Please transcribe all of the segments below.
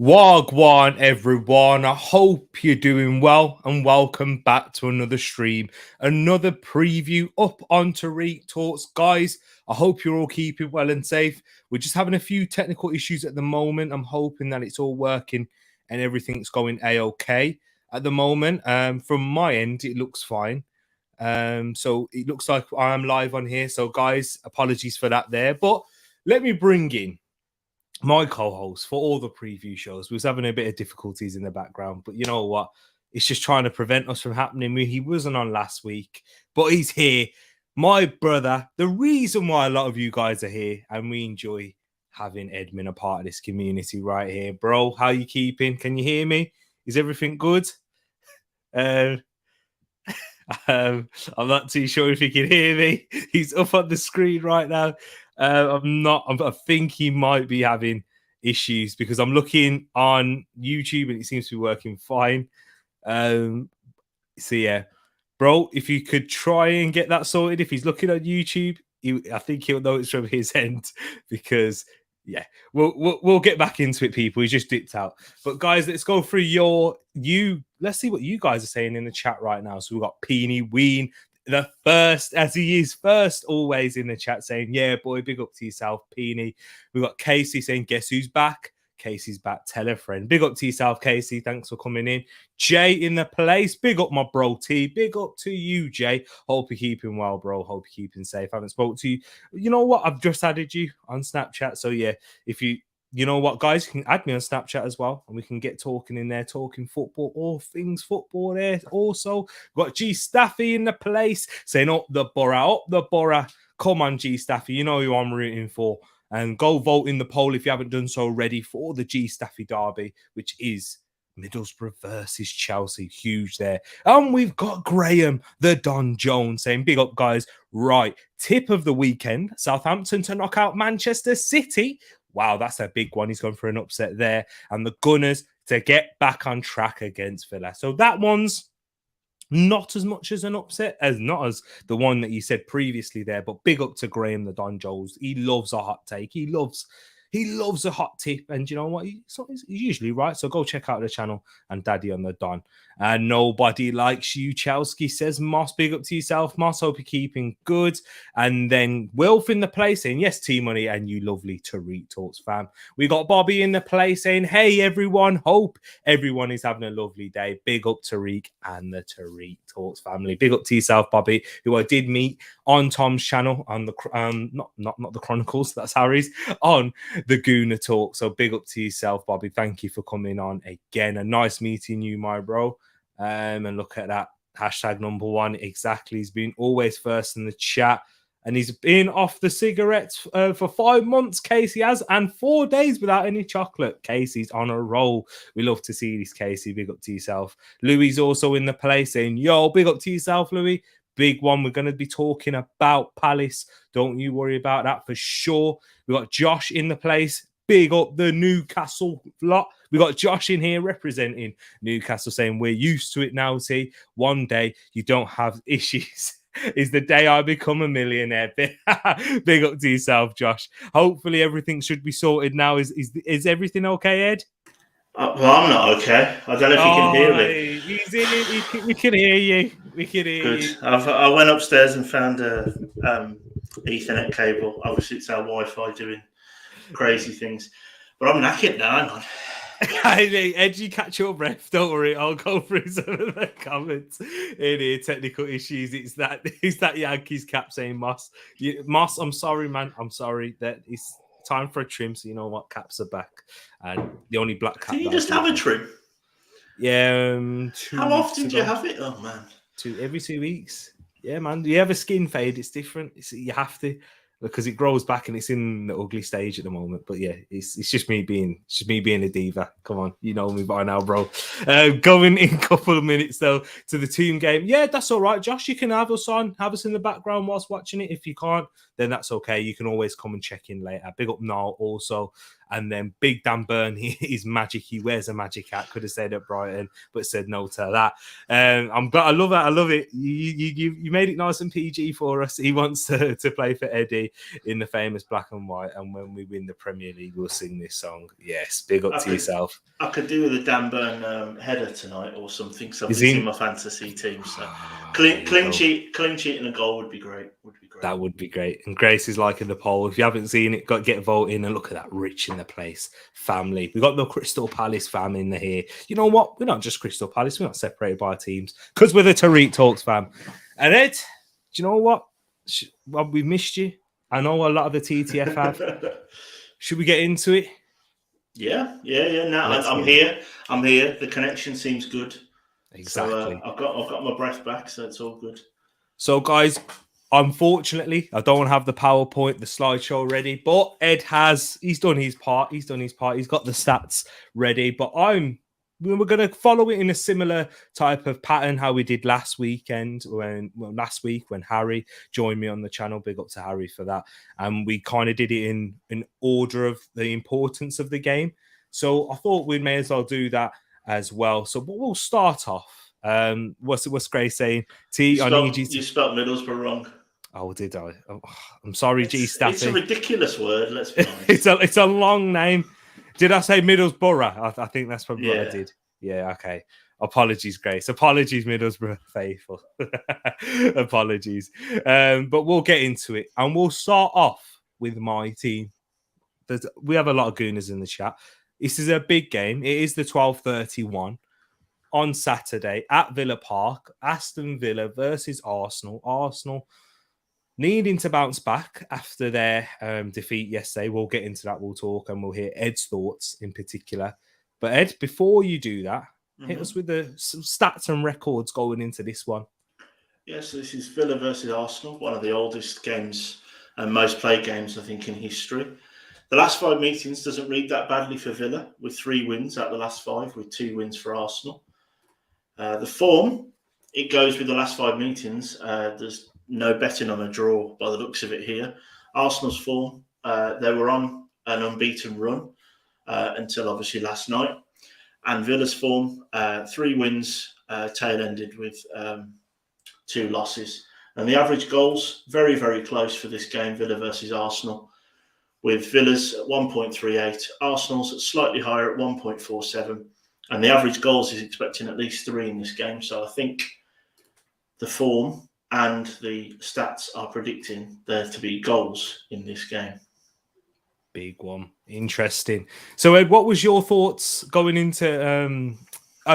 Wagwan, everyone. I hope you're doing well and welcome back to another stream, another preview up onto Reek Talks. Guys, I hope you're all keeping well and safe. We're just having a few technical issues at the moment. I'm hoping that it's all working and everything's going A-OK at the moment. From my end, it looks fine. So it looks like I am live on here. So, guys, apologies for that there. But let me bring in my co-host for all the preview shows. We was having a bit of difficulties in the background, but you know what? It's just trying to prevent us from happening. He wasn't on last week, but he's here. My brother, the reason why a lot of you guys are here, and we enjoy having Edmund a part of this community right here. Bro, how you keeping? Can you hear me? Is everything good? I'm not too sure if he can hear me. He's up on the screen right now. I think he might be having issues because I'm looking on YouTube and it seems to be working fine. So yeah, bro, if you could try and get that sorted, if he's looking on YouTube, I think he'll know it's from his end because yeah, we'll get back into it, people. He's just dipped out. But guys, let's go through let's see what you guys are saying in the chat right now. So we've got Peeny Ween, the first, as he is first, always in the chat saying, yeah, boy, big up to yourself, Peeny. We've got Casey saying, guess who's back? Casey's back. Tell a friend. Big up to yourself, Casey. Thanks for coming in. Jay in the place. Big up, my bro T. Big up to you, Jay. Hope you're keeping well, bro. Hope you're keeping safe. I haven't spoke to you. You know what? I've just added you on Snapchat. So yeah, if you know what, guys, you can add me on Snapchat as well, and we can get talking in there, talking football, all things football there. Also, we've got G Staffy in the place saying, up the borough. Come on, G Staffy. You know who I'm rooting for. And go vote in the poll if you haven't done so already for the G Staffy derby, which is Middlesbrough versus Chelsea. Huge there. And we've got Graham, the Don Jones, saying, big up, guys. Right. Tip of the weekend, Southampton to knock out Manchester City. Wow, that's a big one. He's gone for an upset there. And the Gunners to get back on track against Villa. So that one's not as much as an upset not as the one that you said previously there, but big up to Graham, the Don Jones. He loves a hot take. He loves a hot tip. And you know what? He's usually right. So go check out the channel and Daddy on the Don. And nobody likes you, Chelsea, says Moss. Big up to yourself, Moss. Hope you're keeping good. And then Wilf in the place saying, yes, T-Money, and you lovely Tariq Talks fam. We got Bobby in the place saying, hey, everyone. Hope everyone is having a lovely day. Big up Tariq and the Tariq Talks family. Big up to yourself, Bobby, who I did meet on Tom's channel on the not the Chronicles, that's Harry's, on the Gooner Talk. So big up to yourself, Bobby. Thank you for coming on again. A nice meeting you, my bro. And look at that hashtag number one. Exactly. He's been always first in the chat. And he's been off the cigarettes for 5 months, Casey has, and 4 days without any chocolate. Casey's on a roll. We love to see this, Casey. Big up to yourself. Louis also in the place saying, yo, big up to yourself, Louis. Big one. We're going to be talking about Palace. Don't you worry about that for sure. We got Josh in the place. Big up the Newcastle lot. We got Josh in here representing Newcastle saying we're used to it now. See, one day you don't have issues. Is the day I become a millionaire. Big up to yourself, Josh. Hopefully everything should be sorted now. Is everything okay, Ed? Well, I'm not okay. I don't know if you can hear me. He's in it. We can hear you. We can hear you. I went upstairs and found a Ethernet cable. Obviously, it's our Wi-Fi doing crazy things. But I'm knackered now. Hang on. Ed, you catch your breath. Don't worry. I'll go through some of the comments in here. Technical issues. It's that Yankees cap saying Moss. Moss, I'm sorry, man. I'm sorry that it's time for a trim. So you know what? Caps are back, and the only black cap. Can you just have a trim? Yeah. How often do you have it? Oh man, every 2 weeks. Yeah, man. You have a skin fade. It's different. You have to. Because it grows back and it's in the ugly stage at the moment. But yeah, it's just me being a diva. Come on, you know me by now, bro. Going in a couple of minutes though to the team game. Yeah, that's all right, Josh. You can have us in the background whilst watching it. If you can't, then that's okay. You can always come and check in later. Big up Niall also. And then Big Dan Burn, he's magic. He wears a magic hat. Could have stayed at Brighton, but said no to that. I love it. I love it. You made it nice and PG for us. He wants to play for Eddie in the famous black and white. And when we win the Premier League, we'll sing this song. Yes, big up to yourself. I could do with a Dan Burn header tonight or something. So he's in my fantasy team. So clean sheet and a goal would be great. That would be great. And Grace is liking the poll. If you haven't seen it, get voting and look at that rich in the place family. We got the Crystal Palace fam in here. You know what? We're not just Crystal Palace. We're not separated by teams because we're the Tariq Talks fam. And Ed, do you know what? We missed you. I know a lot of the TTF have. Should we get into it? Yeah. No, I'm here. The connection seems good. Exactly. So, I've got my breath back, so it's all good. So, guys, unfortunately, I don't have the PowerPoint, the slideshow ready, but Ed he's done his part. He's got the stats ready, but we're going to follow it in a similar type of pattern how we did last week when Harry joined me on the channel. Big up to Harry for that. And we kind of did it in order of the importance of the game. So I thought we may as well do that as well. So we'll start off. What's Grace saying? You spelled Middlesbrough wrong. Oh, did I? Oh, I'm sorry, G Staffy. It's a ridiculous word. Let's be honest. it's a long name. Did I say Middlesbrough? I think that's probably what I did. Yeah. Okay. Apologies, Grace. Apologies, Middlesbrough faithful. Apologies. But we'll get into it, and we'll start off with my team. We have a lot of gooners in the chat. This is a big game. It is the 12:31 on Saturday at Villa Park. Aston Villa versus Arsenal. Arsenal needing to bounce back after their defeat yesterday. We'll get into that. We'll talk and we'll hear Ed's thoughts in particular. But Ed, before you do that, hit us with some stats and records going into this one. Yes, this is Villa versus Arsenal, one of the oldest games and most played games, I think, in history. The last 5 meetings doesn't read that badly for Villa, with 3 wins out of the last 5, with 2 wins for Arsenal. The form, it goes with the last 5 meetings. There's no betting on a draw by the looks of it here. Arsenal's form, they were on an unbeaten run until obviously last night. And Villa's form, 3 wins, tail-ended with 2 losses. And the average goals, very, very close for this game, Villa versus Arsenal, with Villa's at 1.38, Arsenal's slightly higher at 1.47. And the average goals is expecting at least 3 in this game. So I think the form and the stats are predicting there to be goals in this game. Big one. Interesting. So, Ed, what was your thoughts going into...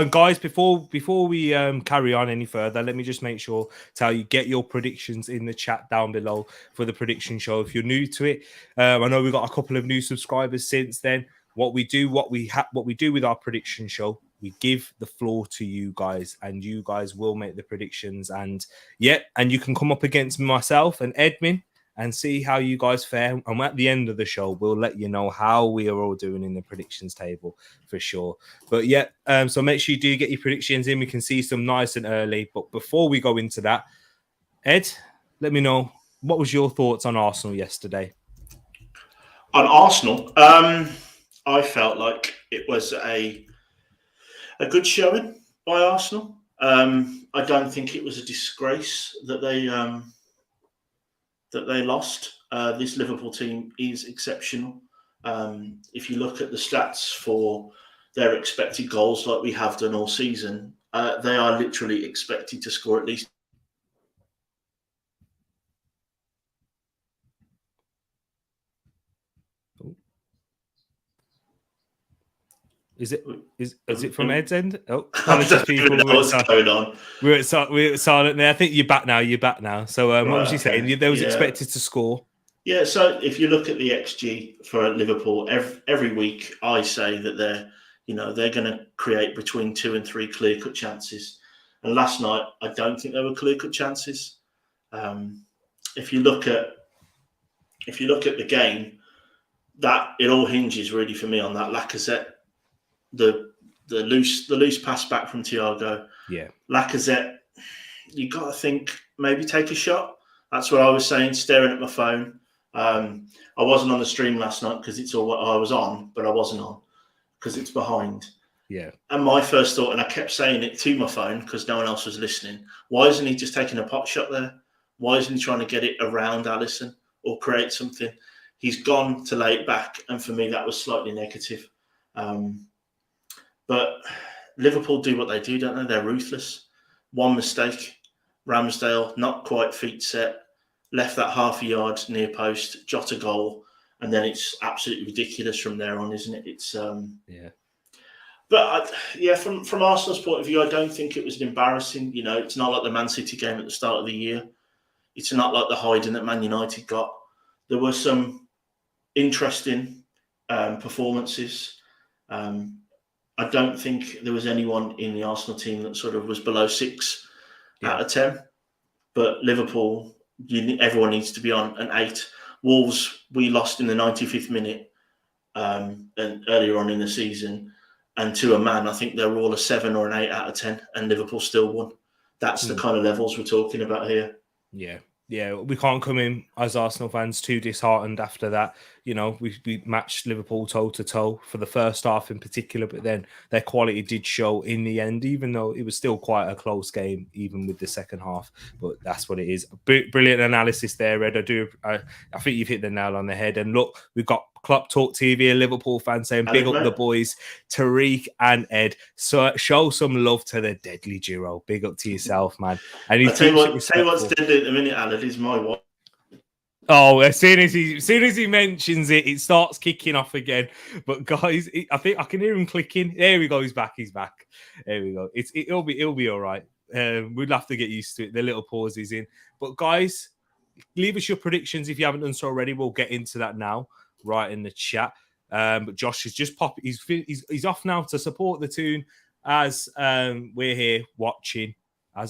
guys, before we carry on any further, let me just make sure tell you get your predictions in the chat down below for the prediction show. If you're new to it, I know we've got a couple of new subscribers since then. What we do with our prediction show, we give the floor to you guys, and you guys will make the predictions. And you can come up against myself and Edmin and see how you guys fare. And at the end of the show, we'll let you know how we are all doing in the predictions table for sure. But so make sure you do get your predictions in. We can see some nice and early. But before we go into that, Ed, let me know, what was your thoughts on Arsenal yesterday? On Arsenal, I felt like it was a good showing by Arsenal. I don't think it was a disgrace that they lost. This Liverpool team is exceptional. If you look at the stats for their expected goals, like we have done all season, they are literally expected to score at least. Is it from Ed's end? Oh, apologies, people. What's going on? We were silent there. I think you're back now. So, what was you saying? They was expected to score. Yeah. So, if you look at the XG for Liverpool, every week I say that they're going to create between 2 and 3 clear-cut chances. And last night, I don't think they were clear-cut chances. If you look at the game, that it all hinges really for me on that Lacazette. The loose pass back from Thiago. Yeah. Lacazette, you got to think maybe take a shot. That's what I was saying, staring at my phone. I wasn't on the stream last night because it's all I was on, but I wasn't on because it's behind. Yeah. And my first thought, and I kept saying it to my phone because no one else was listening, why isn't he just taking a pot shot there? Why isn't he trying to get it around Alisson or create something? He's gone to lay it back, and for me, that was slightly negative. But Liverpool do what they do, don't they? They're ruthless. One mistake, Ramsdale, not quite feet set, left that half a yard near post, jot a goal, and then it's absolutely ridiculous from there on, isn't it? It's yeah. But from Arsenal's point of view, I don't think it was an embarrassing. You know, it's not like the Man City game at the start of the year. It's not like the hiding that Man United got. There were some interesting performances. I don't think there was anyone in the Arsenal team that sort of was below 6 out of 10. But Liverpool, everyone needs to be on an 8. Wolves, we lost in the 95th minute and earlier on in the season. And to a man, I think they were all a 7 or an 8 out of 10, and Liverpool still won. That's the kind of levels we're talking about here. Yeah, we can't come in as Arsenal fans too disheartened after that. You know, we matched Liverpool toe to toe for the first half in particular, but then their quality did show in the end, even though it was still quite a close game, even with the second half. But that's what it is. Brilliant analysis there, Ed. I think you've hit the nail on the head. And look, we've got Klopp Talk TV, a Liverpool fan saying, big up the boys, Tariq and Ed. So show some love to the deadly duo. Big up to yourself, man. And I'll tell you what's deadly at the minute, Alan, is my wife. Oh, as soon as he mentions it, it starts kicking off again. But guys, I think I can hear him clicking. There we go. He's back. There we go. It'll be all right. We'll have to get used to it. The little pause is in. But guys, leave us your predictions if you haven't done so already. We'll get into that now, right in the chat. But Josh is just popping. He's off now to support the tune as we're here watching. I've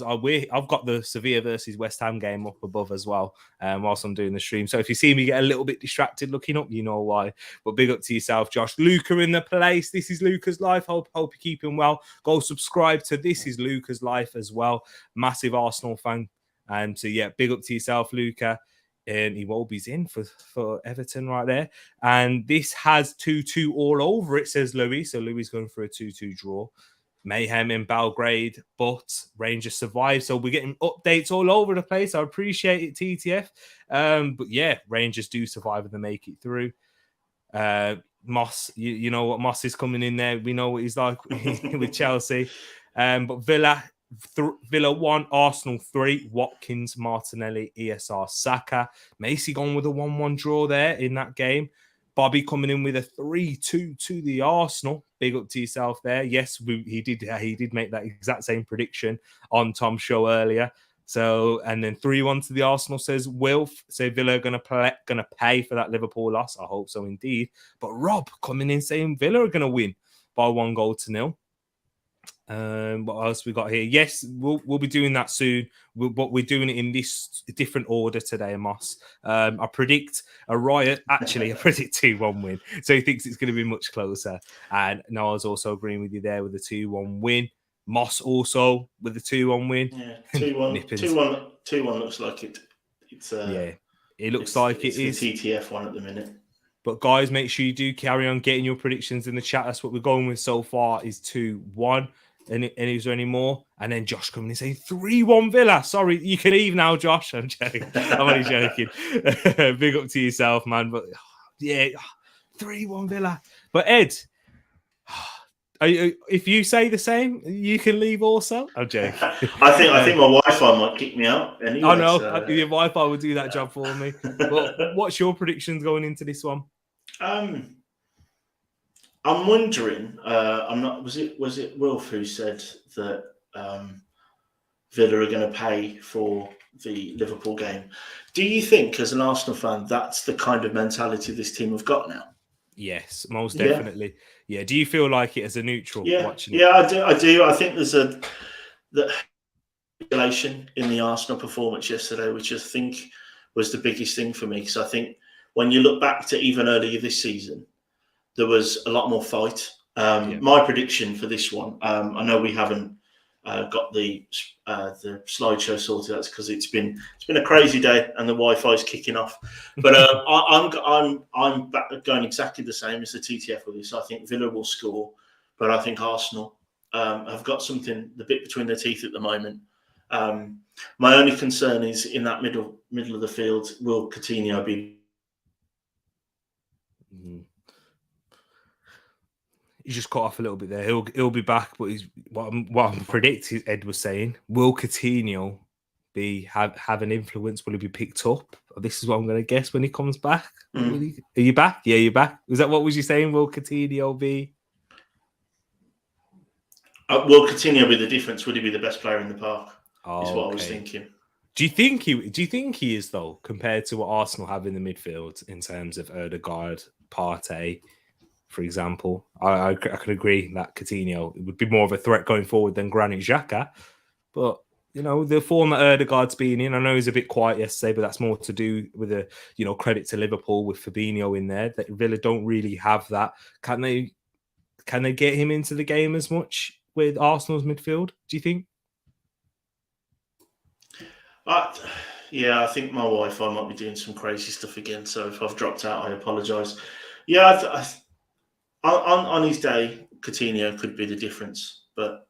got the Sevilla versus West Ham game up above as well whilst I'm doing the stream. So if you see me get a little bit distracted looking up, you know why. But big up to yourself, Josh. Luca in the place. This is Luca's Life. Hope you're keeping well. Go subscribe to This is Luca's Life as well. Massive Arsenal fan. And so, yeah, big up to yourself, Luca. And Iwobi's in for Everton right there. And this has 2-2 all over it, says Louis. So Louis going for a 2-2 draw. Mayhem in Belgrade, but Rangers survived. So we're getting updates all over the place. I appreciate it, TTF. But yeah, Rangers do survive and they make it through. Moss, you know what Moss is coming in there. We know what he's like with Chelsea. But Villa 1, Arsenal 3, Watkins, Martinelli, ESR, Saka. Macy gone with a 1-1 draw there in that game. Bobby coming in with a 3-2 to the Arsenal. Big up to yourself there. Yes, he did make that exact same prediction on Tom's show earlier. So, and then 3-1 to the Arsenal, says Wilf. So Villa are going to pay for that Liverpool loss. I hope so indeed. But Rob coming in saying Villa are going to win by 1-0. What else we got here? Yes, we'll be doing that soon, but we're doing it in this different order today, Moss. I predict a riot. Actually, I predict 2-1 win. So he thinks it's going to be much closer. And Noah's also agreeing with you there with a 2-1 win. Moss also with a 2-1 win. Yeah, 2-1. 2-1 looks like it. It's it looks like it is the TTF one at the minute. But guys, make sure you do carry on getting your predictions in the chat. That's what we're going with so far is 2-1. And is there any more? And then Josh coming in saying 3-1 Villa. Sorry, you can leave now, Josh. I'm joking. I'm only joking. Big up to yourself, man. But yeah, 3-1 Villa. But Ed, if you say the same, you can leave also. I'm joking. I think my Wi-Fi might kick me out. Anyway, I know your Wi-Fi will do that job for me. But what's your predictions going into this one? I'm wondering. Was it Wilf who said that Villa are going to pay for the Liverpool game? Do you think, as an Arsenal fan, that's the kind of mentality this team have got now? Yes, most definitely. Yeah. Do you feel like it as a neutral watching it? Yeah, I do. I think there's the regulation in the Arsenal performance yesterday, which I think was the biggest thing for me. Because I think when you look back to even earlier this season, there was a lot more fight. My prediction for this one, I know we haven't got the slideshow sorted. That's because it's been a crazy day and the Wi-Fi is kicking off. But I'm going exactly the same as the TTF with this. I think Villa will score, but I think Arsenal have got something the bit between their teeth at the moment. My only concern is in that middle of the field, will Coutinho be? He just cut off a little bit there. He'll be back, but he's what I'm predicting. Ed was saying, will Coutinho have an influence? Will he be picked up? This is what I'm going to guess when he comes back. Are you back? Yeah, you're back. Was that what was you saying? Will Coutinho be? Will Coutinho be the difference? Would he be the best player in the park? Is what I was thinking. Do you think he is though, compared to what Arsenal have in the midfield in terms of Ødegaard, Partey, for example? I could agree that Coutinho would be more of a threat going forward than Granit Xhaka. But the form that Ødegaard's been in, I know he's a bit quiet yesterday, but that's more to do with credit to Liverpool with Fabinho in there. That Villa don't really have that. Can they get him into the game as much with Arsenal's midfield, do you think? Yeah, I think my Wi-Fi might be doing some crazy stuff again. So if I've dropped out, I apologise. Yeah, on his day, Coutinho could be the difference, but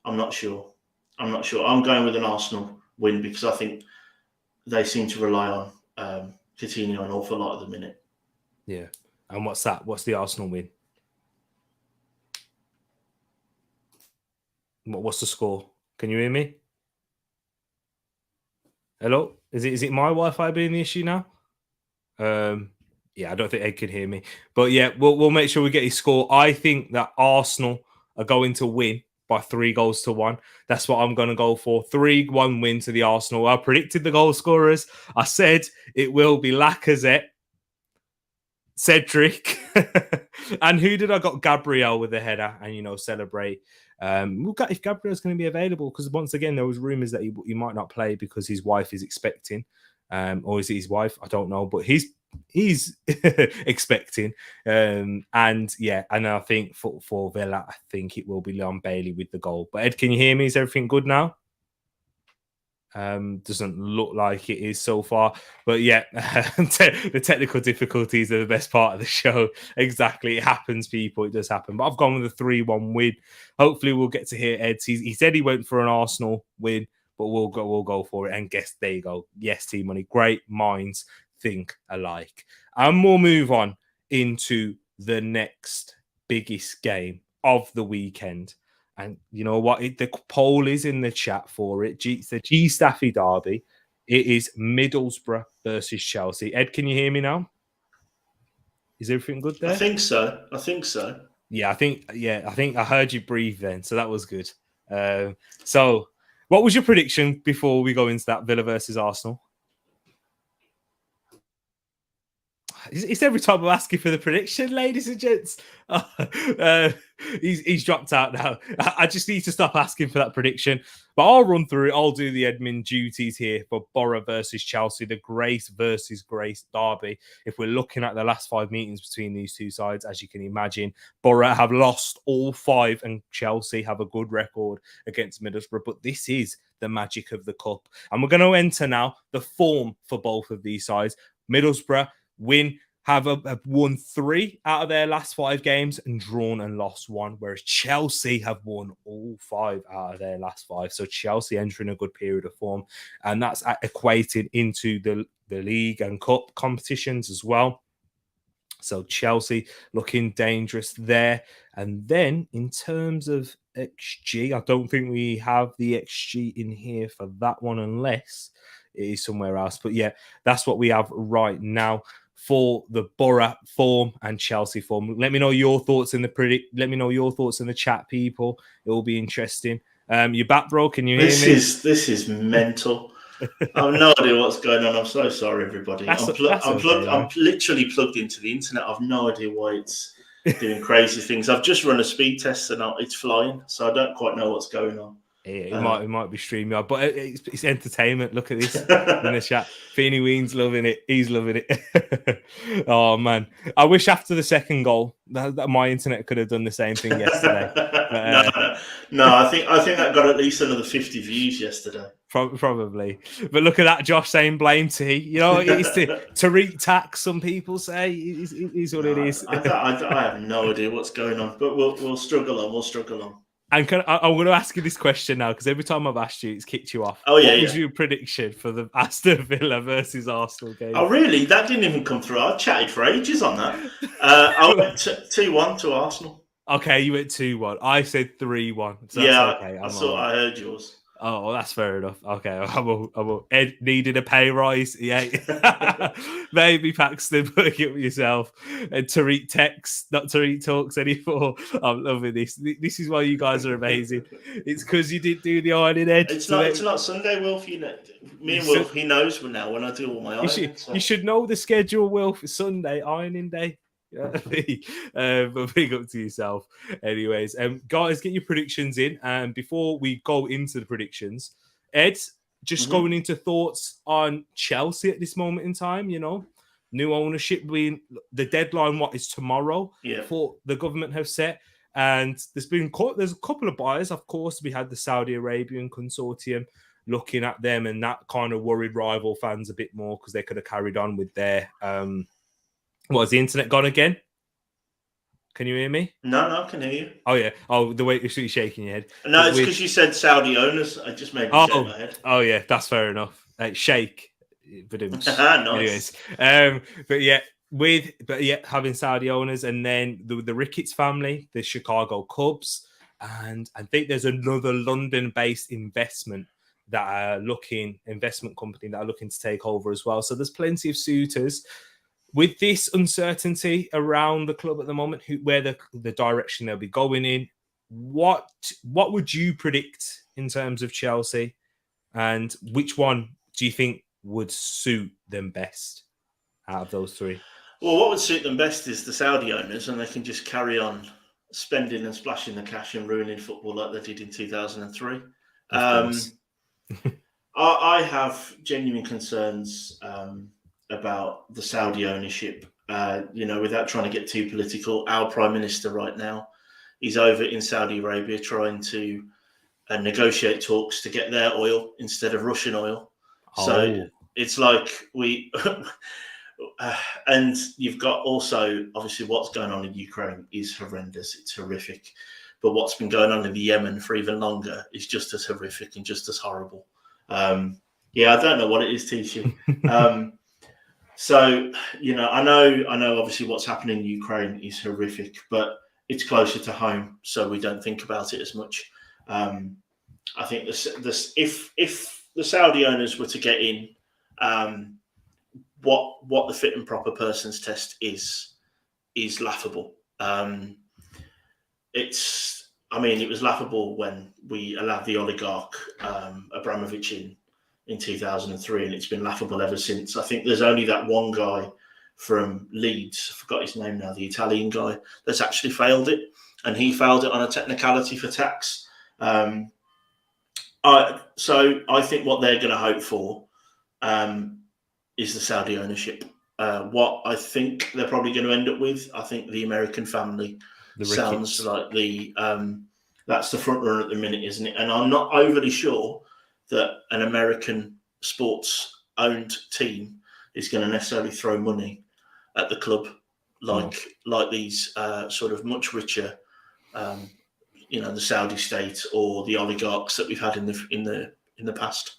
I'm not sure. I'm going with an Arsenal win because I think they seem to rely on Coutinho an awful lot at the minute. Yeah. And what's that? What's the Arsenal win? What's the score? Can you hear me? Hello? Is it my Wi-Fi being the issue now? Yeah, I don't think Ed can hear me. But yeah, we'll make sure we get his score. I think that Arsenal are going to win by 3-1. That's what I'm going to go for. 3-1 win to the Arsenal. I predicted the goal scorers. I said it will be Lacazette, Cedric, and who did I got? Gabriel with the header and, celebrate. If Gabriel's going to be available, because once again, there was rumours that he might not play because his wife is expecting. Or is it his wife? I don't know. But he's expecting. And I think for Villa, I think it will be Leon Bailey with the goal. But Ed, can you hear me? Is everything good now? Doesn't look like it is so far, but yeah, the technical difficulties are the best part of the show. Exactly, it happens, people. It does happen. But I've gone with a 3-1 win. Hopefully, we'll get to hear Ed. He said he went for an Arsenal win, but we'll go for it. And guess there you go. Yes, Team Money. Great minds think alike. And we'll move on into the next biggest game of the weekend. And you know what? The poll is in the chat for it. It's the G Staffy derby. It is Middlesbrough versus Chelsea. Ed, can you hear me now? Is everything good there? I think so. Yeah, I think I heard you breathe then, so that was good. So, what was your prediction before we go into that Villa versus Arsenal? It's every time I'm asking for the prediction, ladies and gents. He's dropped out now. I just need to stop asking for that prediction. But I'll run through it. I'll do the admin duties here for Borough versus Chelsea, the Grace versus Grace derby. If we're looking at the last 5 meetings between these two sides, as you can imagine, Borough have lost all 5 and Chelsea have a good record against Middlesbrough. But this is the magic of the cup. And we're going to enter now the form for both of these sides. Middlesbrough have won 3 out of their last 5 games and drawn and lost 1, whereas Chelsea have won all 5 out of their last 5. So Chelsea entering a good period of form, and that's equated into the league and cup competitions as well. So Chelsea looking dangerous there. And then in terms of XG, I don't think we have the XG in here for that one unless it is somewhere else. But yeah, that's what we have right now for the Borough form and Chelsea form. Let me know your thoughts in the chat, people. It will be interesting. You're back, bro. Can you hear me? This is mental. I have no idea what's going on. I'm so sorry, everybody. I'm literally plugged into the internet. I've no idea why it's doing crazy things. I've just run a speed test and it's flying, so I don't quite know what's going on. It might be StreamYard, but it's entertainment. Look at this in the chat. Feeny Ween's loving it. He's loving it. Oh man, I wish after the second goal that my internet could have done the same thing yesterday. But, no, I think that got at least another 50 views yesterday. Probably, but look at that, Josh saying blame T. You know, it's Tariq tax. Some people say is what it is. I have no idea what's going on, but we'll struggle on. We'll struggle on. And I'm going to ask you this question now because every time I've asked you, it's kicked you off. Oh, yeah. What was your prediction for the Aston Villa versus Arsenal game? Oh, really? That didn't even come through. I chatted for ages on that. I went 2-1 to Arsenal. Okay, you went 2-1. I said 3-1. So yeah, that's okay. I heard yours. Oh, well, that's fair enough. Okay, I will. Ed needed a pay rise. Yeah. Maybe Paxton, put it up yourself. And Tariq texts, not Tariq talks anymore. I'm loving this. This is why you guys are amazing. It's because you didn't do the ironing, Ed. It's not Sunday, Wilf. You know, me and Wilf, he knows now when I do all my ironing. You should know the schedule, Wilf. For Sunday, ironing day. But big up to yourself. Anyways, guys, get your predictions in. And before we go into the predictions, Ed, just going into thoughts on Chelsea at this moment in time, you know, new ownership being the deadline, what is tomorrow for the government have set. And there's a couple of buyers, of course. We had the Saudi Arabian consortium looking at them, and that kind of worried rival fans a bit more because they could have carried on with their What, has the internet gone again? Can you hear me? No, I can hear you. Oh, yeah. Oh, the way you're shaking your head. No, it's because you said Saudi owners. I just made me shake my head. Oh, yeah, that's fair enough. Shake. Nice. Anyways, having Saudi owners, and then the Ricketts family, the Chicago Cubs, and I think there's another London-based investment company that are looking to take over as well. So there's plenty of suitors. With this uncertainty around the club at the moment, where the direction they'll be going in, what would you predict in terms of Chelsea, and which one do you think would suit them best out of those three? Well, what would suit them best is the Saudi owners, and they can just carry on spending and splashing the cash and ruining football like they did in 2003. I have genuine concerns about the Saudi ownership, without trying to get too political. Our Prime Minister right now is over in Saudi Arabia trying to negotiate talks to get their oil instead of Russian oil. Oh. So it's like and you've got also, obviously, what's going on in Ukraine is horrendous. It's horrific. But what's been going on in the Yemen for even longer is just as horrific and just as horrible. I don't know what it is, Tisha. So, I know obviously what's happening in Ukraine is horrific, but it's closer to home, so we don't think about it as much. I think if the Saudi owners were to get in, what the fit and proper persons test is laughable. It was laughable when we allowed the oligarch Abramovich in 2003, and it's been laughable ever since. I think there's only that one guy from Leeds, I forgot his name now, the Italian guy, that's actually failed it, and he failed it on a technicality for tax. So I think what they're going to hope for is the Saudi ownership. What I think they're probably going to end up with, I think the American family sounds like that's the front runner at the minute, isn't it? And I'm not overly sure that an American sports-owned team is going to necessarily throw money at the club like these sort of much richer, the Saudi state or the oligarchs that we've had in the past.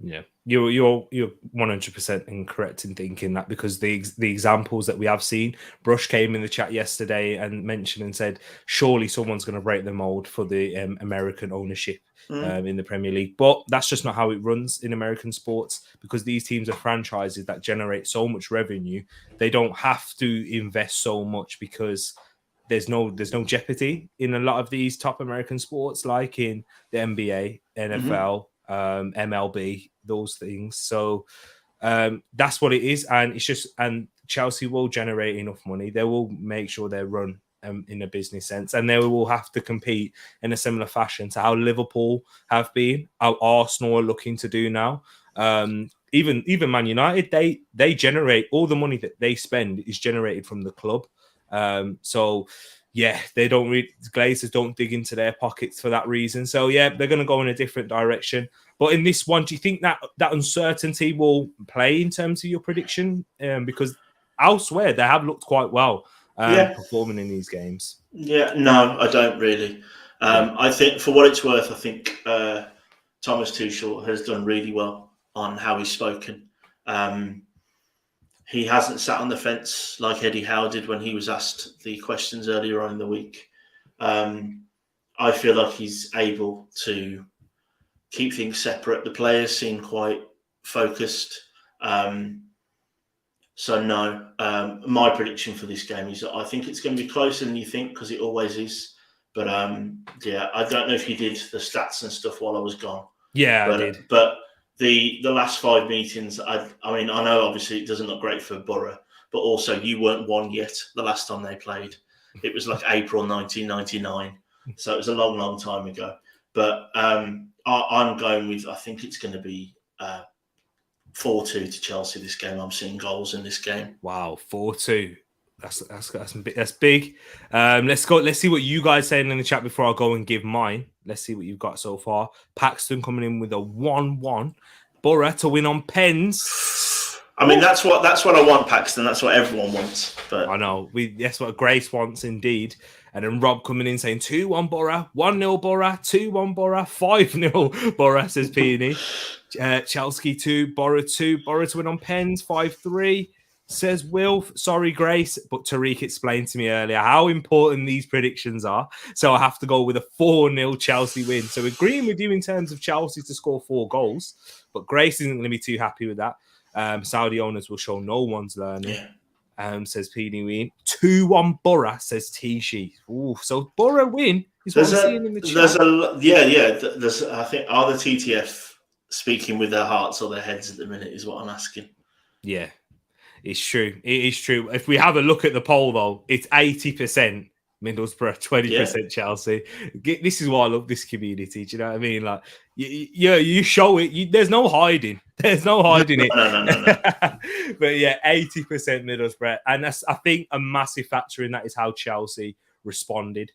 Yeah, you're 100% incorrect in thinking that, because the examples that we have seen, Brush came in the chat yesterday and mentioned and said surely someone's going to break the mold for the American ownership in the Premier League, but that's just not how it runs in American sports, because these teams are franchises that generate so much revenue. They don't have to invest so much because there's no jeopardy in a lot of these top American sports, like in the NBA, NFL. MLB, those things. So that's what it is, and it's just, and Chelsea will generate enough money. They will make sure they're run in a business sense, and they will have to compete in a similar fashion to how Liverpool have been, how Arsenal are looking to do now. Even Man United, they generate all the money that they spend is generated from the club. So yeah, Glazers don't dig into their pockets for that reason. So yeah, they're going to go in a different direction. But in this one, do you think that uncertainty will play in terms of your prediction? Because elsewhere they have looked quite well performing in these games. Yeah, no, I don't really. I think, for what it's worth, I think Thomas Tuchel has done really well on how he's spoken. He hasn't sat on the fence like Eddie Howe did when he was asked the questions earlier on in the week. I feel like he's able to keep things separate. The players seem quite focused. So no, my prediction for this game is that I think it's going to be closer than you think, because it always is. But yeah, I don't know if you did the stats and stuff while I was gone. Yeah, I did. But the last 5 meetings, I mean, I know obviously it doesn't look great for Borough, but also you weren't won yet the last time they played. It was like April 1999. So it was a long, long time ago. But I'm going with, I think it's going to be 4-2 to Chelsea this game. I'm seeing goals in this game. Wow, 4-2. That's big. Let's go. Let's see what you guys saying in the chat before I go and give mine. Let's see what you've got so far. Paxton coming in with a 1-1. Borough to win on pens. I mean, that's what I want, Paxton. That's what everyone wants. But I know that's what Grace wants indeed. And then Rob coming in saying 2-1 Borough, 1-0 Borough, 2-1 Borough, 5-0 Borough, says Peony. Chelsea 2, Borough 2, Borough to win on pens, 5-3. Says Wilf, sorry, Grace, but Tariq explained to me earlier how important these predictions are. So I have to go with a 4-0 Chelsea win. So agreeing with you in terms of Chelsea to score 4 goals, but Grace isn't going to be too happy with that. Saudi owners will show no one's learning. Yeah. Says Peony win. 2-1 Borough, says Tishi. Ooh, so Borough win is what I'm seeing in the chat. There's I think, are the TTF speaking with their hearts or their heads at the minute is what I'm asking. Yeah. It's true. It is true. If we have a look at the poll, though, it's 80% Middlesbrough, 20% Chelsea. This is why I love this community. Do you know what I mean? Like, you show it. There's no hiding. There's no hiding it. No. But yeah, 80% Middlesbrough, and that's, I think, a massive factor in that is how Chelsea responded.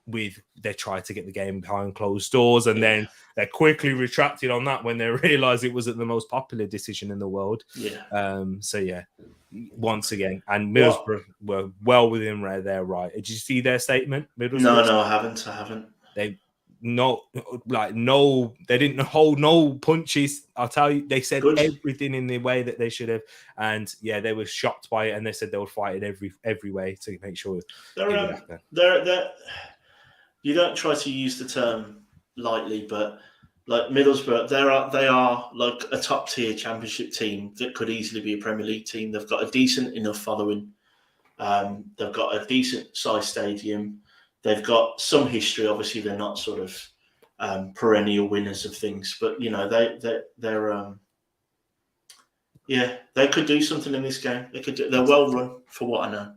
They tried to get the game behind closed doors, and then they quickly retracted on that when they realized it wasn't the most popular decision in the world. So yeah, once again, and Middlesbrough were well within their right. Did you see their statement? No, I haven't. They didn't hold no punches. I'll tell you, they said everything in the way that they should have, and yeah, they were shocked by it, and they said they would fight it every way to make sure they're you don't try to use the term lightly, but like Middlesbrough, they are like a top tier championship team that could easily be a Premier League team. They've got a decent enough following. They've got a decent sized stadium. They've got some history. Obviously, they're not sort of perennial winners of things, but you know they're they could do something in this game. They're well run for what I know.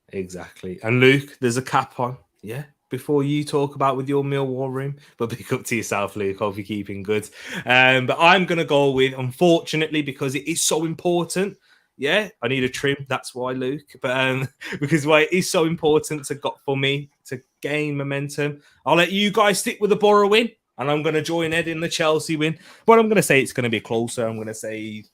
Exactly. And Luke, there's a cap on. Yeah. Before you talk about with your Millwall room, but pick up to yourself, Luke. Hope you're keeping good. But I'm going to go with, unfortunately, because it is so important. Yeah, I need a trim. That's why, Luke. But because why it is so important for me to gain momentum. I'll let you guys stick with the Borough win, and I'm going to join Ed in the Chelsea win. But I'm going to say it's going to be closer. I'm going to say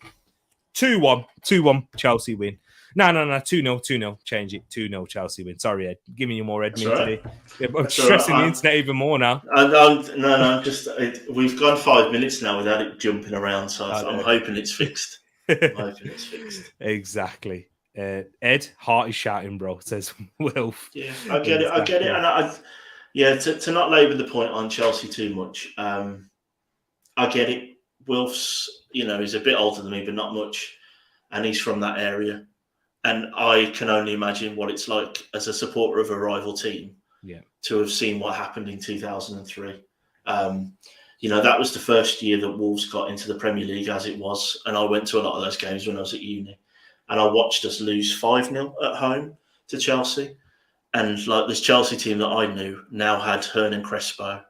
2-1 Chelsea win. No, 2-0. Change it. 2-0 Chelsea win. Sorry, Ed. Giving you more admin today. Yeah, I'm stressing the internet even more now. We've gone 5 minutes now without it jumping around, so I'm hoping it's fixed. Exactly. Ed, heart is shouting, bro, says Wilf. Yeah, I get it. And to not labour the point on Chelsea too much, I get it. Wilf's, he's a bit older than me, but not much, and he's from that area. And I can only imagine what it's like as a supporter of a rival team to have seen what happened in 2003. That was the first year that Wolves got into the Premier League as it was. And I went to a lot of those games when I was at uni. And I watched us lose 5-0 at home to Chelsea. And like this Chelsea team that I knew now had Hernan Crespo,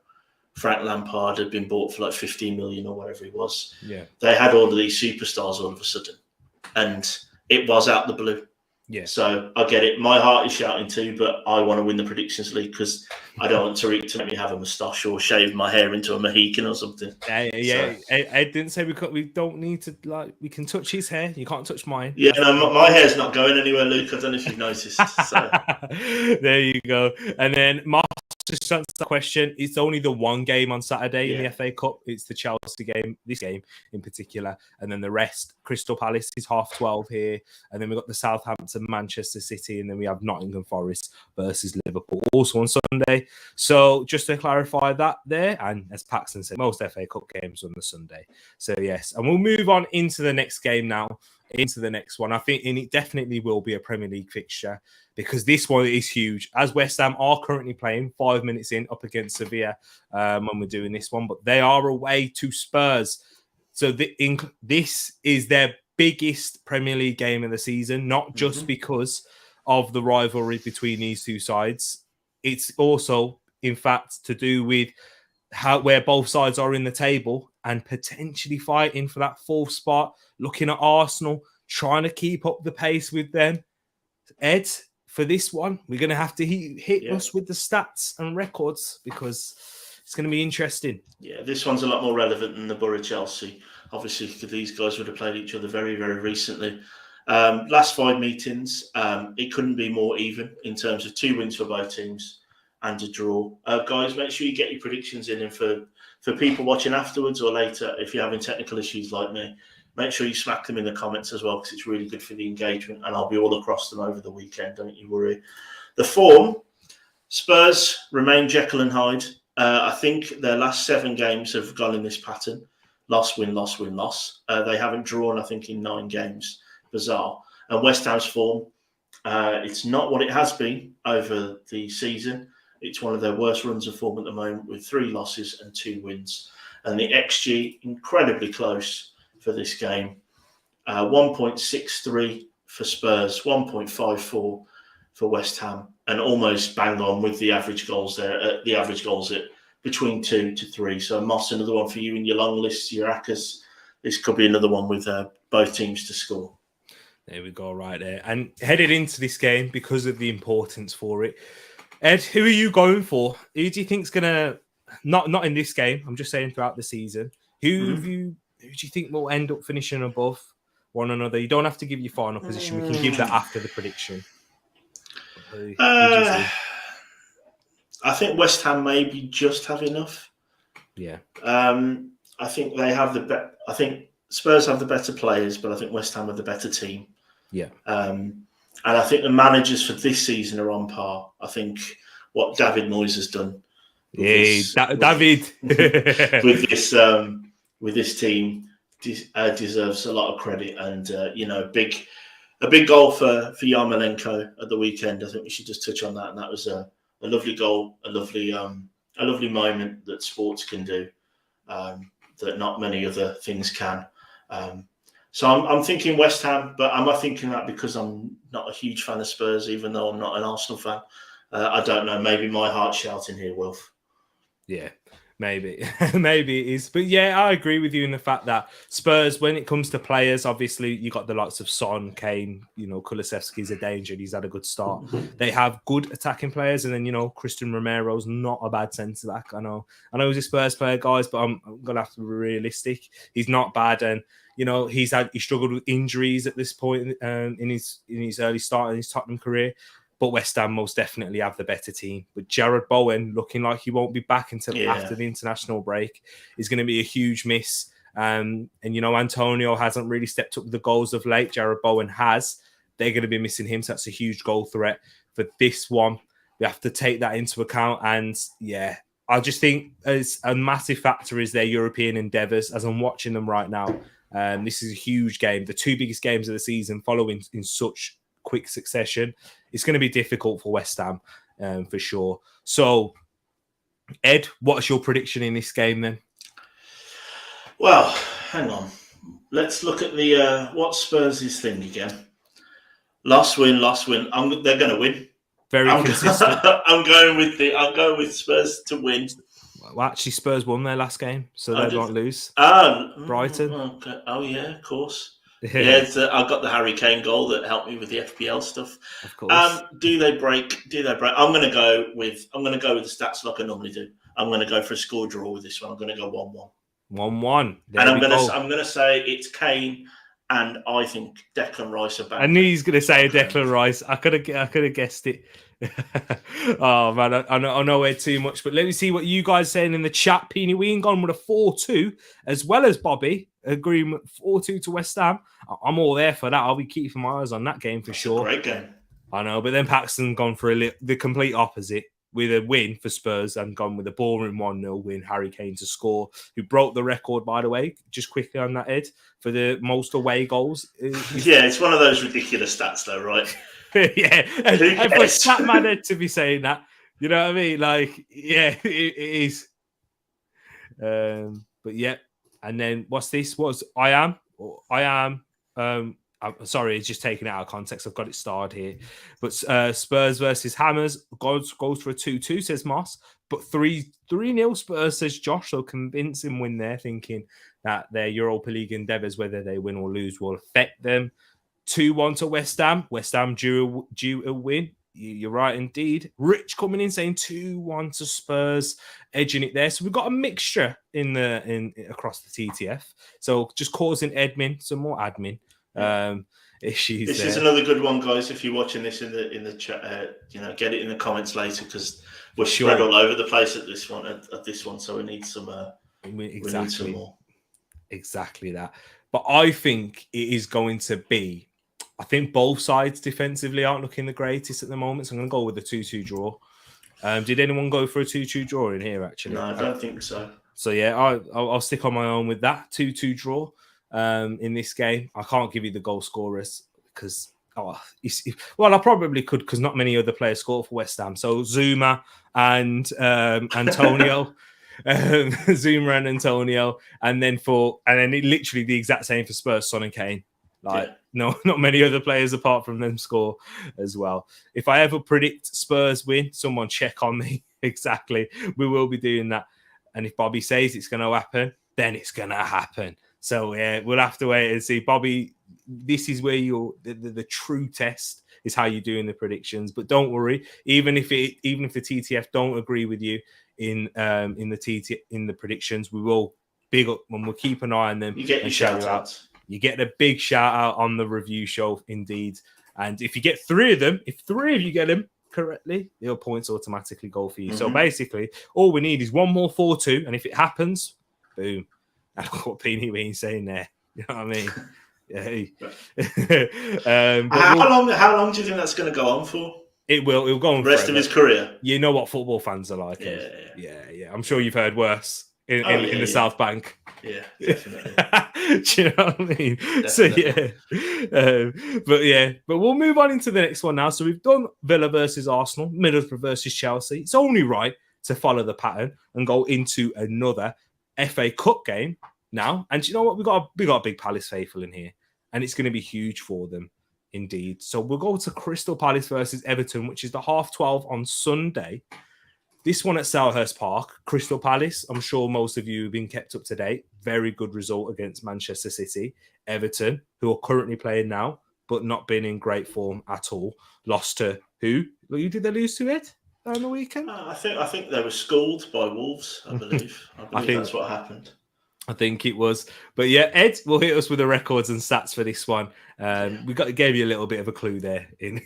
Frank Lampard had been bought for like 15 million or whatever it was. Yeah. They had all of these superstars all of a sudden. And it was out the blue. Yeah. So I get it. My heart is shouting too, but I want to win the Predictions League because I don't want Tariq to let me have a moustache or shave my hair into a Mohican or something. Yeah. So. Ed didn't say we don't need to, like, we can touch his hair. You can't touch mine. Yeah, no, my hair's not going anywhere, Luke. I don't know if you've noticed. So. There you go. And then just answer the question. It's only the one game on Saturday in the FA Cup. It's the Chelsea game, this game in particular. And then the rest, Crystal Palace is 12:30 here. And then we've got the Southampton, Manchester City. And then we have Nottingham Forest versus Liverpool also on Sunday. So just to clarify that there. And as Paxton said, most FA Cup games on the Sunday. So yes. And we'll move on into the next game now. Into the next one. I think it definitely will be a Premier League fixture because this one is huge. As West Ham are currently playing 5 minutes in up against Sevilla when we're doing this one, but they are away to Spurs. So this is their biggest Premier League game of the season, not just because of the rivalry between these two sides. It's also, in fact, to do with where both sides are in the table and potentially fighting for that fourth spot, looking at Arsenal, trying to keep up the pace with them. Ed, for this one, we're going to have to hit us with the stats and records because it's going to be interesting. Yeah, this one's a lot more relevant than the Borough-Chelsea. Obviously, these guys would have played each other very, very recently. Last 5 meetings, it couldn't be more even in terms of 2 wins for both teams and a draw. Guys, make sure you get your predictions in. And for people watching afterwards or later, if you're having technical issues like me, make sure you smack them in the comments as well because it's really good for the engagement and I'll be all across them over the weekend, don't you worry. The form, Spurs remain Jekyll and Hyde. I think their last 7 games have gone in this pattern. Loss, win, loss, win, loss. They haven't drawn, I think, in 9 games. Bizarre. And West Ham's form, it's not what it has been over the season. It's one of their worst runs of form at the moment with 3 losses and 2 wins. And the XG, incredibly close for this game. 1.63 for Spurs, 1.54 for West Ham, and almost bang on with the average goals there. The average goals at between 2 to 3. So Moss, another one for you in your long list, your Ackers. This could be another one with both teams to score. There we go, right there. And headed into this game because of the importance for it. Ed, who are you going for? Who do you think's gonna not in this game? I'm just saying throughout the season. Who do you think will end up finishing above one another? You don't have to give your final position. We can give that after the prediction. I think West Ham maybe just have enough. Yeah. I think they have I think Spurs have the better players, but I think West Ham are the better team. Yeah. And I think the managers for this season are on par. I think what David Moyes has done. David with this team deserves a lot of credit. And a big goal for Yarmolenko at the weekend. I think we should just touch on that. And that was a lovely goal, a lovely moment that sports can do that not many other things can. So I'm thinking West Ham, but am I thinking that because I'm not a huge fan of Spurs, even though I'm not an Arsenal fan? I don't know. Maybe my heart's shouting here, Wilf. Yeah, maybe. Maybe it is. But yeah, I agree with you in the fact that Spurs, when it comes to players, obviously you got the likes of Son, Kane, Kulusevski's a danger. He's had a good start. They have good attacking players. And then, Christian Romero's not a bad centre-back. I know he's a Spurs player, guys, but I'm going to have to be realistic. He's not bad. And, he struggled with injuries at this point in his early start in his Tottenham career. But West Ham most definitely have the better team. But Jared Bowen, looking like he won't be back until after the international break, is going to be a huge miss. And Antonio hasn't really stepped up with the goals of late. Jared Bowen has. They're going to be missing him. So that's a huge goal threat for this one. We have to take that into account. And yeah, I just think as a massive factor is their European endeavours. As I'm watching them right now, this is a huge game. The 2 biggest games of the season following in such quick succession. It's going to be difficult for West Ham for sure. So, Ed, what's your prediction in this game then? Well, hang on. Let's look at the what Spurs' thing again. Loss win. They're going to win. Very consistent. I'm going with Spurs to win. Well, actually, Spurs won their last game, so they won't lose. Brighton. Okay. Oh yeah, of course. Yeah, I got the Harry Kane goal that helped me with the FPL stuff. Of course. Do they break? I'm going to go with the stats like I normally do. I'm going to go for a score draw with this one. I'm going to go 1-1. 1-1. And I'm going to say it's Kane, and I think Declan Rice are back. I knew he was going to say Declan Rice. I could have guessed it. Oh man, I know we're too much, but let me see what you guys saying in the chat. Peony Ween gone with a 4-2, as well as Bobby agreement 4-2 to West Ham. I'm all there for that. I'll be keeping my eyes on that game for sure. Great game. I know, but then Paxton gone for the complete opposite with a win for Spurs and gone with a boring 1-0 win. Harry Kane to score, who broke the record, by the way, just quickly on that, Ed, for the most away goals. Yeah, it's one of those ridiculous stats though, right? Yeah, and for Statman to be saying that, you know what I mean? Like, yeah, it is. But yeah, and then what's this? I am. I'm sorry, it's just taken it out of context. I've got it starred here. But Spurs versus Hammers goes for a 2-2, says Moss. But 3-0 Spurs, says Josh. So convincing win there, thinking that their Europa League endeavours, whether they win or lose, will affect them. 2-1 to West Ham. West Ham due a win. You're right, indeed. Rich coming in saying 2-1 to Spurs, edging it there. So we've got a mixture in across the TTF. So just causing some more admin issues. This is another good one, guys. If you're watching this in the chat, get it in the comments later, because we're spread all over the place at this one. So we need some. We need some more. Exactly that. But I think it is going to be. I think both sides defensively aren't looking the greatest at the moment, so I'm going to go with a 2-2 draw. Did anyone go for a 2-2 draw in here, actually? No, I don't think so. So, yeah, I'll stick on my own with that 2-2 draw in this game. I can't give you the goal scorers because, I probably could because not many other players scored for West Ham. So, Zuma and Antonio. Zuma and Antonio. And then literally the exact same for Spurs, Son and Kane. No, not many other players apart from them score as well. If I ever predict Spurs win, someone check on me. Exactly. We will be doing that. And if Bobby says it's going to happen, then it's going to happen. So yeah, we'll have to wait and see. Bobby, this is where the true test is how you're doing the predictions. But don't worry, even if the TTF don't agree with you in the predictions, we will big up and we'll keep an eye on them. You get your shout out. You get a big shout out on the review show, indeed. And if you get three of you get them correctly, your points automatically go for you. Mm-hmm. So basically, all we need is one more 4-2. And if it happens, boom. That's what Peony Bean's saying there. You know what I mean? Yeah. How long do you think that's going to go on for? It'll go on the rest of his career. You know what football fans are like. Yeah. I'm sure you've heard worse in the South Bank. Yeah, definitely. Do you know what I mean? Definitely. So but we'll move on into the next one now. So we've done Villa versus Arsenal, Middlesbrough versus Chelsea. It's only right to follow the pattern and go into another FA Cup game now. And do you know what? We got a big Palace faithful in here, and it's going to be huge for them, indeed. So we'll go to Crystal Palace versus Everton, which is the 12:30 on Sunday. This one at Selhurst Park, Crystal Palace. I'm sure most of you have been kept up to date. Very good result against Manchester City. Everton, who are currently playing now, but not been in great form at all. Lost to who? Who did they lose to, Ed, on the weekend? I think they were schooled by Wolves, I believe. I think that's what happened. I think it was. But yeah, Ed will hit us with the records and stats for this one. We gave you a little bit of a clue there in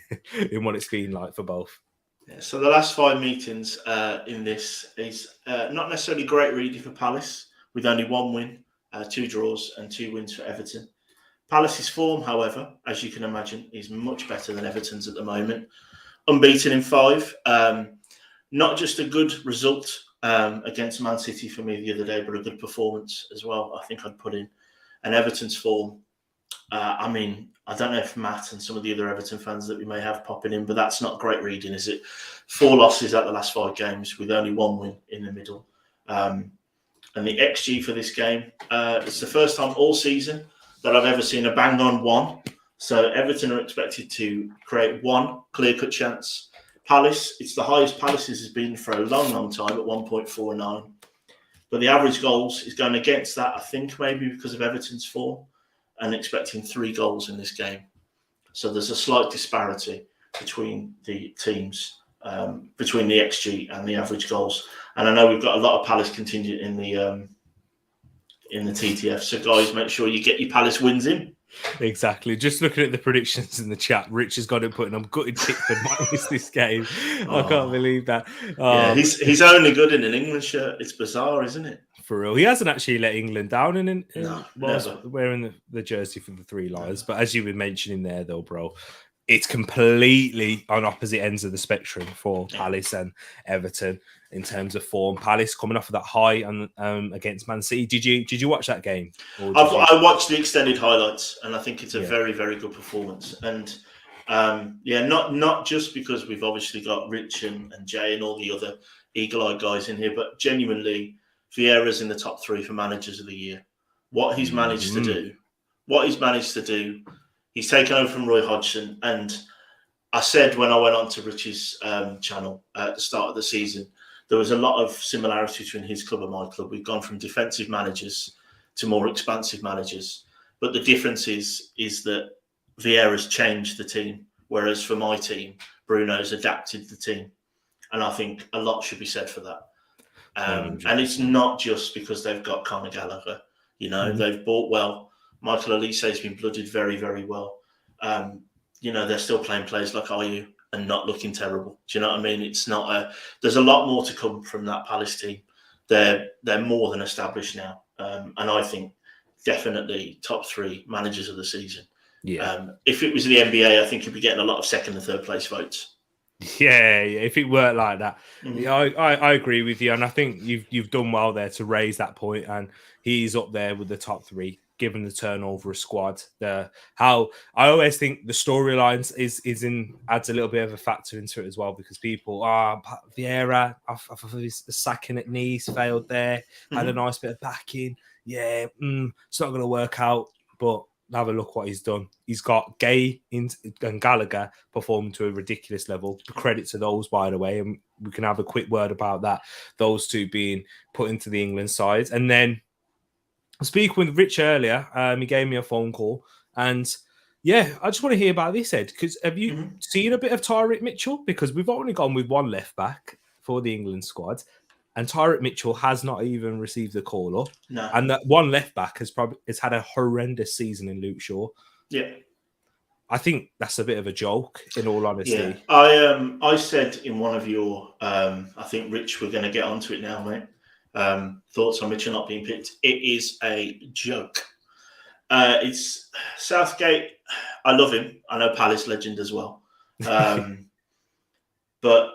what it's been like for both. Yeah, so the last 5 meetings in this is not necessarily great reading for Palace, with only 1 win, 2 draws and 2 wins for Everton. Palace's form, however, as you can imagine, is much better than Everton's at the moment. Unbeaten in 5. Not just a good result against Man City for me the other day, but a good performance as well. I think I'd put in. And Everton's form, I don't know if Matt and some of the other Everton fans that we may have popping in, but that's not great reading, is it? 4 losses at the last 5 games with only 1 win in the middle. And the XG for this game, it's the first time all season that I've ever seen a bang-on 1. So Everton are expected to create one clear-cut chance. Palace, it's the highest Palace has been for a long, long time at 1.49. But the average goals is going against that, I think, maybe because of Everton's form, and expecting 3 goals in this game. So there's a slight disparity between the teams, between the XG and the average goals. And I know we've got a lot of Palace contingent in the TTF. So guys, make sure you get your Palace wins in. Exactly. Just looking at the predictions in the chat, Rich has got it putting. I'm gutted Pickford might miss this game. I can't believe that. Yeah, he's only good in an England shirt. It's bizarre, isn't it? For real, he hasn't actually let England down in never. wearing the jersey for the 3 Lions. But as you were mentioning there, though, bro, it's completely on opposite ends of the spectrum for Palace and Everton in terms of form. Palace coming off of that high against Man City. Did you watch that game? I watched the extended highlights, and I think it's a very, very good performance. And not just because we've obviously got Rich and Jay and all the other eagle-eyed guys in here, but genuinely, Vieira's in the top 3 for managers of the year. What he's managed to do, he's taken over from Roy Hodgson. And I said when I went on to Rich's channel at the start of the season, there was a lot of similarity between his club and my club. We've gone from defensive managers to more expansive managers. But the difference is that Vieira's changed the team, whereas for my team, Bruno's adapted the team. And I think a lot should be said for that. And it's not just because they've got Conor Gallagher. They've bought well. Michael Olise's been blooded very, very well. They're still playing players like Ayew and not looking terrible. Do you know what I mean? It's not there's a lot more to come from that Palace team. They're more than established now. And I think definitely top 3 managers of the season. Yeah. If it was the NBA, I think you'd be getting a lot of 2nd and 3rd place votes. Yeah, if it worked like that. Yeah, I agree with you, and I think you've done well there to raise that point, and he's up there with the top 3, given the turnover of squad. How I always think the storylines adds a little bit of a factor into it as well, because people Vieira, his sacking at Nice failed there, had a nice bit of backing. Yeah, it's not going to work out, but have a look what he's done. He's got Gay and Gallagher performing to a ridiculous level. Credit to those, by the way, and we can have a quick word about that. Those 2 being put into the England side. And then speaking with Rich earlier, he gave me a phone call, and I just want to hear about this, Ed, because have you seen a bit of Tyrick Mitchell? Because we've only gone with 1 left back for the England squad, and Tyrick Mitchell has not even received a call up. No. And that 1 left back has had a horrendous season in Luke Shaw. Yeah. I think that's a bit of a joke, in all honesty. Yeah. I said in one of your, I think, Rich, we're going to get onto it now, mate. Thoughts on Mitchell not being picked. It is a joke. It's Southgate. I love him. I know Palace legend as well. But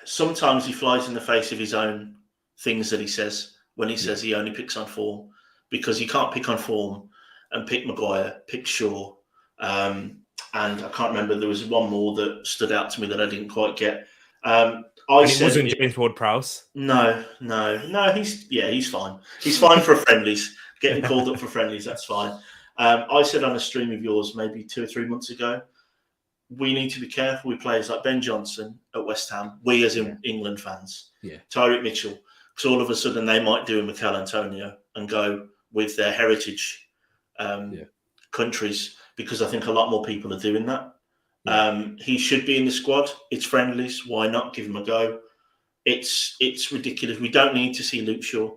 sometimes he flies in the face of his own things that he says when he says he only picks on form, because he can't pick on form and pick Maguire, pick Shaw. And I can't remember, there was one more that stood out to me that I didn't quite get. It wasn't James Ward-Prowse. No. He's fine. He's fine for friendlies. Getting called up for friendlies, that's fine. I said on a stream of yours maybe 2 or 3 months ago, we need to be careful with players like Ben Johnson at West Ham, we as in England fans, Tyrick Mitchell, because all of a sudden they might do a Mikel Antonio and go with their heritage countries, because I think a lot more people are doing that. He should be in the squad. It's friendlies. Why not give him a go? It's ridiculous. We don't need to see Luke Shaw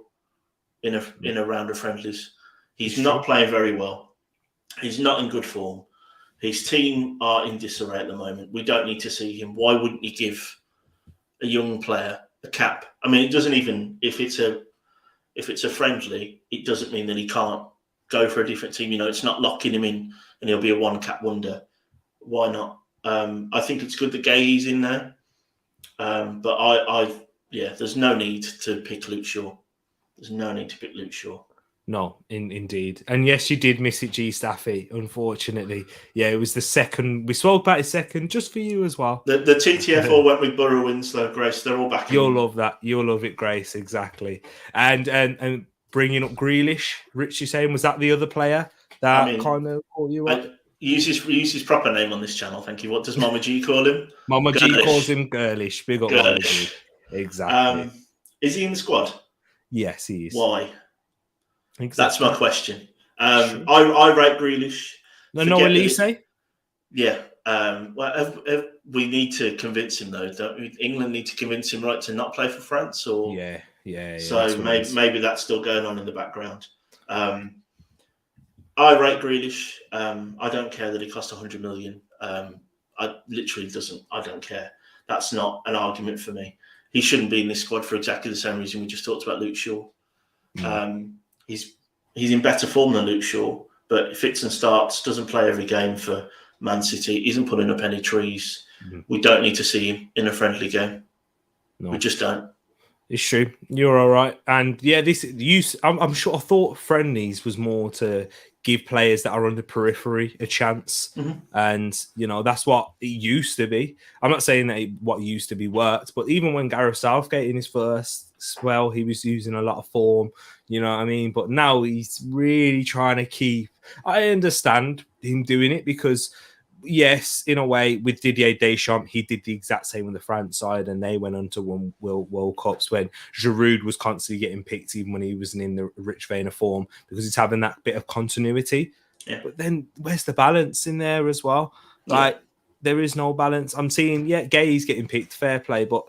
in a round of friendlies. He's not playing very well. He's not in good form. His team are in disarray at the moment. We don't need to see him. Why wouldn't you give a young player a cap? I mean, it doesn't even, if it's a friendly, it doesn't mean that he can't go for a different team. It's not locking him in and he'll be a 1-cap wonder. Why not? I think it's good that Gay's in there. But there's no need to pick Luke Shaw. There's no need to pick Luke Shaw. No, indeed. And yes, you did miss it, G Staffy, unfortunately. Yeah, it was the second. We spoke about his second just for you as well. The TTF all went with Borough Winslow, Grace. They're all back. You'll love that. You'll love it, Grace. Exactly. And bringing up Grealish, Rich, you saying, was that the other player that kind of caught you up? use his proper name on this channel. Thank you. What does Mama G call him? Mama G Girlish. calls him girlish. Big up Mama G. Girlish. Exactly. Is he in the squad? Yes, he is. Why? Exactly. That's my question. I rate Grealish. No Elise? Yeah. We need to convince him, though, don't we? England need to convince him, right, to not play for France? Or Yeah. So maybe that's still going on in the background. I rate Grealish. I don't care that he cost 100 million. I literally doesn't. I don't care. That's not an argument for me. He shouldn't be in this squad for exactly the same reason we just talked about Luke Shaw. He's in better form than Luke Shaw, but fits and starts, doesn't play every game for Man City, isn't pulling up any trees. We don't need to see him in a friendly game. No. We just don't. It's true. You're all right. And yeah, I'm sure I thought friendlies was more to give players that are on the periphery a chance. And, that's what it used to be. I'm not saying that what used to be worked, but even when Gareth Southgate in his first spell, he was using a lot of form, you know what I mean? But now he's really trying to keep... I understand him doing it because... Yes, in a way, with Didier Deschamps, he did the exact same with the France side, and they went on to win World Cups when Giroud was constantly getting picked, even when he wasn't in the rich vein of form, because he's having that bit of continuity. Yeah. But then, where's the balance in there as well? There is no balance. I'm seeing, Gay's getting picked, fair play, but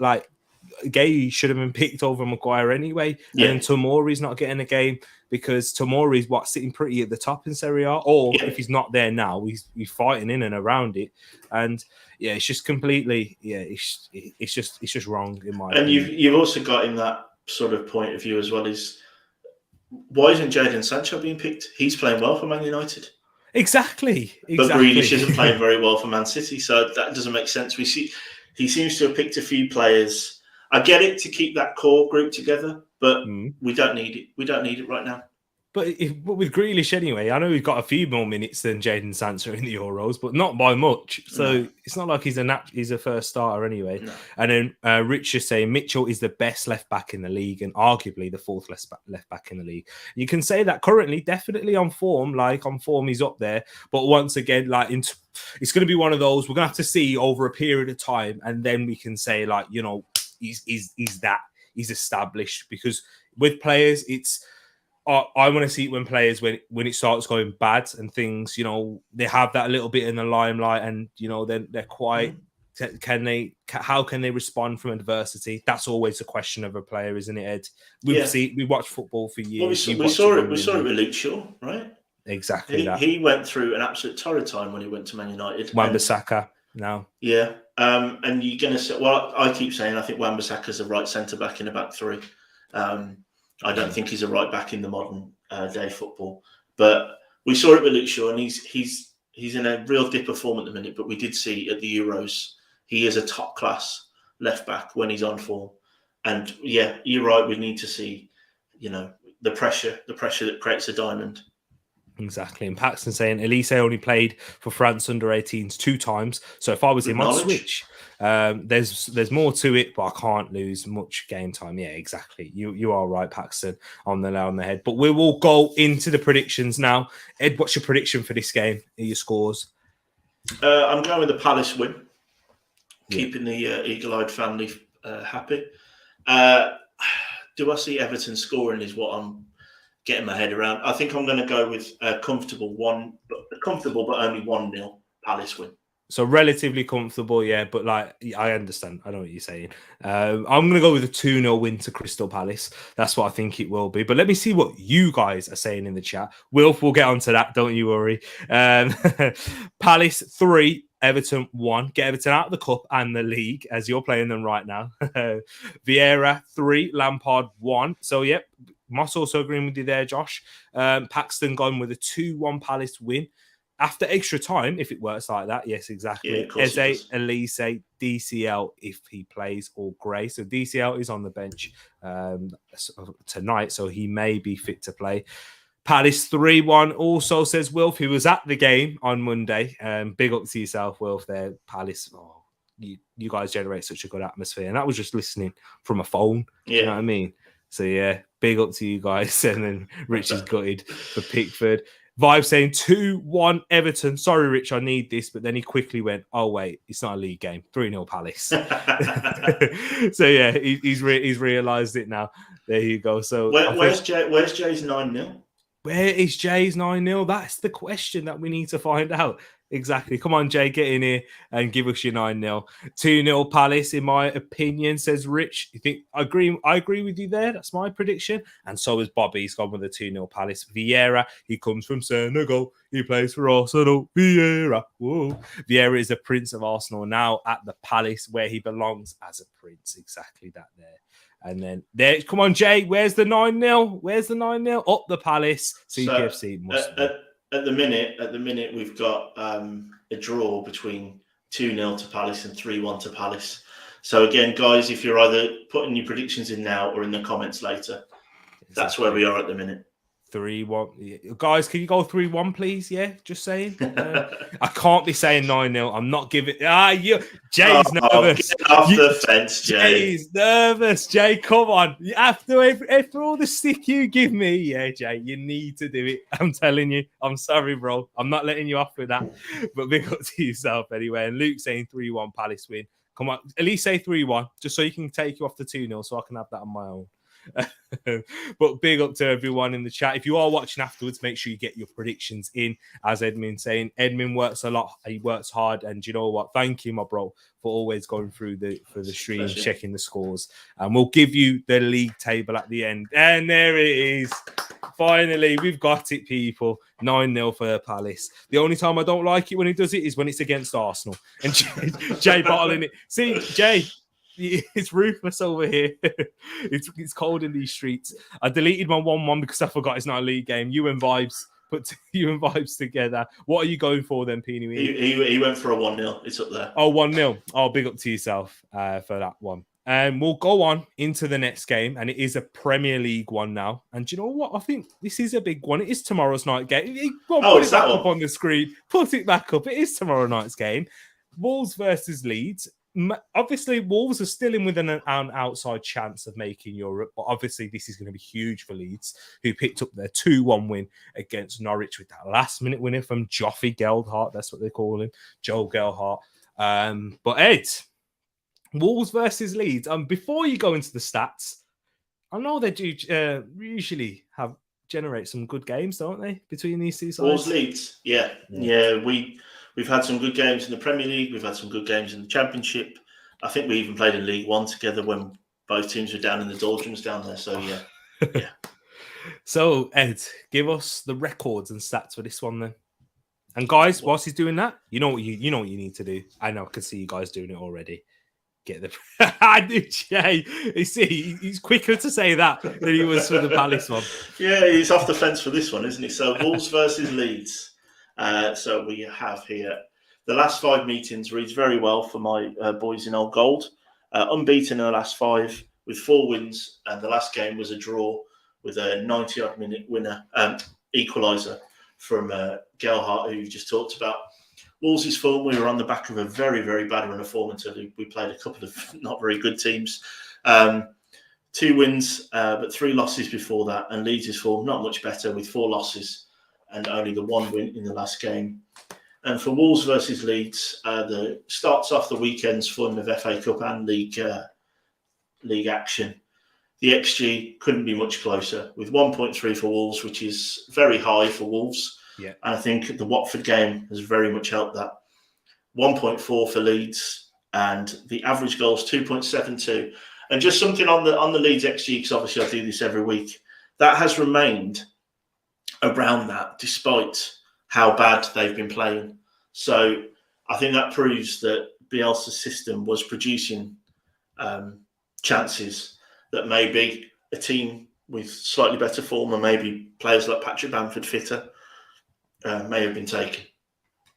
Gay should have been picked over Maguire anyway. Yeah. And then Tomori's not getting a game because Tomori's sitting pretty at the top in Serie A. Or if he's not there now, he's fighting in and around it. And it's just completely, it's just wrong in my opinion. And you've also got in that sort of point of view as well is why isn't Jadon Sancho being picked? He's playing well for Man United. Exactly. But Grealish isn't playing very well for Man City, so that doesn't make sense. He seems to have picked a few players. I get it to keep that core group together, but we don't need it. We don't need it right now. But with Grealish anyway, I know we've got a few more minutes than Jadon Sancho in the Euros, but not by much. So it's not like he's a first starter anyway. No. And then Rich is saying Mitchell is the best left back in the league and arguably the fourth left back in the league. You can say that currently, definitely on form. He's up there. But once again, it's going to be one of those we're going to have to see over a period of time, and then we can say he's established. Because with players, it's. I want to see it when players, when it starts going bad and things, they have that little bit in the limelight and, they're quite, how can they respond from adversity? That's always a question of a player, isn't it, Ed? We watched football for years. Well, we saw it with Luke Shaw, right? Exactly he went through an absolute torrid time when he went to Man United. Wan-Bissaka now. Yeah. And you're going to say, I keep saying I think Wan-Bissaka's a right centre-back in a back three. I don't think he's a right back in the modern day football, but we saw it with Luke Shaw, and he's in a real dip of form at the minute. But we did see at the Euros he is a top class left back when he's on form. And you're right. We need to see, the pressure that creates a diamond. Exactly. And Paxton saying Elise only played for France under 18s 2 times. So if I was him, I'd switch. There's more to it, but I can't lose much game time. Yeah, exactly. You are right, Paxton, on the nail on the head. But we will go into the predictions now. Ed, what's your prediction for this game? Your scores? I'm going with the Palace win, keeping the eagle-eyed family happy. Do I see Everton scoring is what I'm getting my head around. I think I'm going to go with a comfortable but only 1-0 Palace win. So relatively comfortable, but I understand. I know what you're saying. I'm going to go with a 2-0 win to Crystal Palace. That's what I think it will be. But let me see what you guys are saying in the chat. Wilf, we'll get onto that. Don't you worry. Palace 3, Everton 1. Get Everton out of the cup and the league as you're playing them right now. Vieira 3, Lampard 1. So, Moss also agreeing with you there, Josh. Paxton gone with a 2-1 Palace win. After extra time, if it works like that, yes, exactly. Eze, Elise, DCL if he plays, or Gray. So DCL is on the bench tonight, so he may be fit to play. Palace 3-1 also says Wilf, who was at the game on Monday. Big up to yourself, Wilf, there. Palace, you guys generate such a good atmosphere. And that was just listening from a phone. You know what I mean? So, big up to you guys. And then Rich is gutted for Pickford. Vibe saying 2-1 Everton. Sorry, Rich, I need this. But then he quickly went, oh, wait, it's not a league game. 3-0 Palace. So, yeah, he's realised it now. There you go. So where's Jay's 9-0? Where is Jay's 9-0? That's the question that we need to find out. Exactly. Come on, Jay, get in here and give us your 9-0. 2-0 Palace, in my opinion, says Rich. You think I agree with you there? That's my prediction. And so is Bobby. He's gone with a 2-0 Palace. Vieira, he comes from Senegal. He plays for Arsenal. Vieira. Whoa. Vieira is the Prince of Arsenal now at the Palace, where he belongs as a prince. Exactly that there. And then there, come on, Jay. Where's the 9-0? Where's the 9-0? Up the Palace. CPFC must at the minute, we've got a draw between 2-0 to Palace and 3-1 to Palace. So again, guys, if you're either putting your predictions in now or in the comments later, that's where we are at the minute. 3-1. Guys, can you go 3-1, please? Yeah, just saying. I can't be saying 9-0. I'm not giving. Jay's nervous. Get off the fence, Jay. Jay's nervous. Jay, come on. After all the stick you give me, yeah, Jay, you need to do it. I'm telling you. I'm sorry, bro. I'm not letting you off with that. But big up to yourself anyway. And Luke saying 3-1 Palace win. Come on, at least say 3-1, just so you can take you off the 2-0, so I can have that on my own. But big up to everyone in the chat. If you are watching afterwards, make sure you get your predictions in. As Edmund saying, Edmund works a lot, he works hard, and you know what, thank you, my bro, for always going through the stream, checking the scores, and we'll give you the league table at the end. And there it is, finally, we've got it, people. 9-0 for Palace. The only time I don't like it when he does it is when it's against Arsenal, and Jay bottling it. See, Jay, it's ruthless over here. It's cold in these streets. I deleted my 1-1 because I forgot it's not a league game. You and Vibes put you and Vibes together. What are you going for then, Peony? He went for a 1-0. It's up there. Oh, 1-0. Oh, big up to yourself for that one. And we'll go on into the next game, and it is a Premier League one now. And you know what? I think this is a big one. It is tomorrow's night game. Put it back up on the screen. Put it back up. It is tomorrow night's game. Wolves versus Leeds. Obviously, Wolves are still in with an outside chance of making Europe, but obviously this is going to be huge for Leeds, who picked up their 2-1 win against Norwich with that last-minute winner from Joffy Gelhardt. That's what they call him, Joe Gelhardt. But Ed, Wolves versus Leeds. Before you go into the stats, I know they do usually generate some good games, don't they, between these two sides? Wolves Leeds, yeah. We've had some good games in the Premier League. We've had some good games in the Championship. I think we even played in League One together when both teams were down in the doldrums down there. So, yeah. So, Ed, give us the records and stats for this one then. And guys, whilst he's doing that, you know what you need to do. I know, I can see you guys doing it already. Get the I do, Jay. You see, he's quicker to say that than he was for the Palace one. Yeah, he's off the fence for this one, isn't he? So, Wolves versus Leeds. So we have here the last 5 meetings reads very well for my boys in Old Gold. Unbeaten in the last 5 with 4 wins, and the last game was a draw with a 90-odd minute winner, equaliser from Gelhardt, who you just talked about. Wolves' form, we were on the back of a very, very bad run of form until we played a couple of not very good teams. 2 wins, but 3 losses before that, and Leeds' form not much better with 4 losses. And only the 1 win in the last game. And for Wolves versus Leeds, the starts off the weekend's fun of FA Cup and league action. The XG couldn't be much closer, with 1.3 for Wolves, which is very high for Wolves. Yeah. And I think the Watford game has very much helped that. 1.4 for Leeds, and the average goal is 2.72. And just something on the Leeds XG, because obviously I do this every week, that has remained around that despite how bad they've been playing. So I think that proves that Bielsa's system was producing chances that maybe a team with slightly better form and maybe players like Patrick Bamford fitter may have been taken.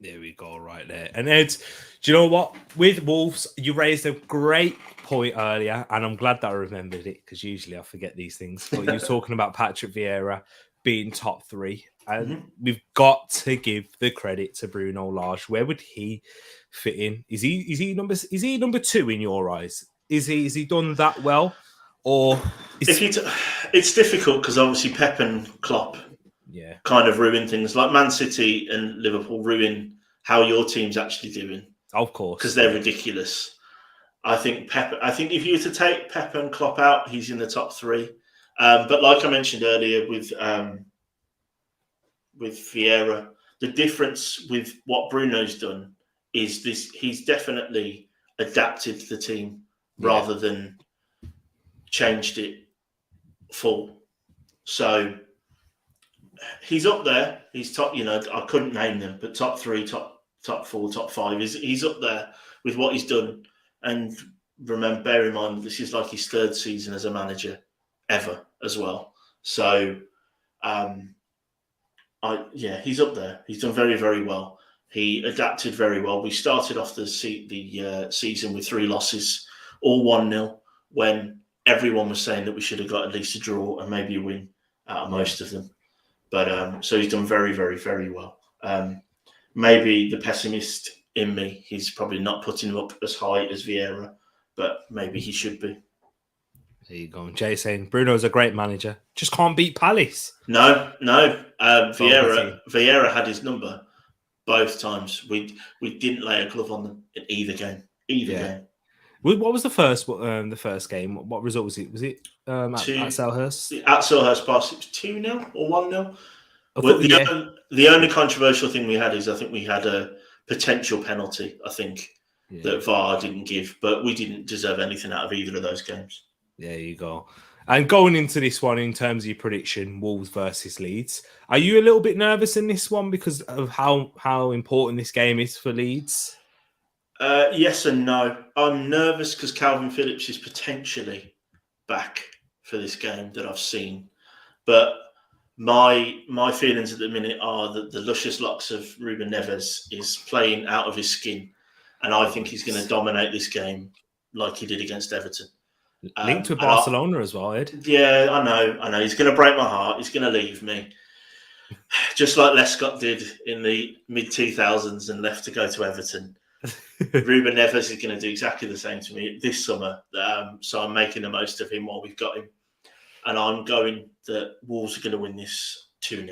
There we go, right there. And Ed, do you know what? With Wolves, you raised a great point earlier, and I'm glad that I remembered it, because usually I forget these things. But you were talking about Patrick Vieira being top 3, and we've got to give the credit to Bruno Lage. Where would he fit in? Is he number 2 in your eyes? Is he done that well, or it's difficult because obviously Pep and Klopp kind of ruin things. Like Man City and Liverpool ruin how your team's actually doing. Of course. Because they're ridiculous. I think if you were to take Pep and Klopp out, he's in the top 3. But like I mentioned earlier with Vieira, the difference with what Bruno's done is this: he's definitely adapted the team rather than changed it full. So he's up there. He's top. I couldn't name them, but top 3, top 4, top 5. He's up there with what he's done. And bear in mind, this is like his 3rd season as a manager ever as well. So, he's up there. He's done very, very well. He adapted very well. We started off the season with 3 losses, all 1-0, when everyone was saying that we should have got at least a draw and maybe a win out of most of them. But so he's done very, very, very well. Maybe the pessimist in me, he's probably not putting him up as high as Vieira, but maybe he should be. There you go. Jay saying Bruno's a great manager, just can't beat Palace. No. Vieira had his number both times. We didn't lay a glove on them in either game. Game. What was the first game? What result was it? Was it at Selhurst? At Selhurst Park, it was 2-0 or 1-0. The only controversial thing we had is I think we had a potential penalty, I think, that VAR didn't give, but we didn't deserve anything out of either of those games. There you go. And going into this one, in terms of your prediction, Wolves versus Leeds, are you a little bit nervous in this one because of how important this game is for Leeds? Yes and no. I'm nervous because Calvin Phillips is potentially back for this game that I've seen. But my feelings at the minute are that the luscious locks of Ruben Neves is playing out of his skin. And I think he's going to dominate this game like he did against Everton. Linked with Barcelona as well, Ed. Yeah, I know. He's going to break my heart. He's going to leave me. Just like Lescott did in the mid-2000s and left to go to Everton. Ruben Neves is going to do exactly the same to me this summer. So I'm making the most of him while we've got him. And I'm going that Wolves are going to win this 2-0.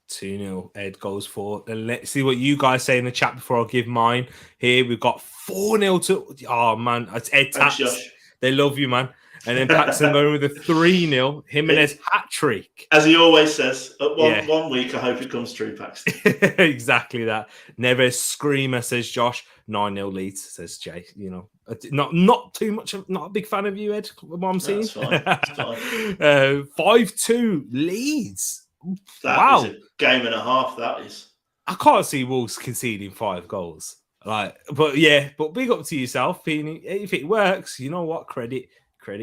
2-0. Ed goes for. And let's see what you guys say in the chat before I give mine. Here we've got 4-0 to. Oh, man. It's Ed Tax. Josh. They love you, man. And then Paxton going with a 3-0. Jimenez hat-trick. As he always says, one week, I hope it comes true, Paxton. Exactly that. Neves screamer, says Josh. 9-0 Leeds, says Jay. Not too much. Not a big fan of you, Ed, what I'm seeing. That's fine. 5-2 Leeds. That is a game and a half, that is. I can't see Wolves conceding 5 goals. But big up to yourself. If it works, you know what? Credit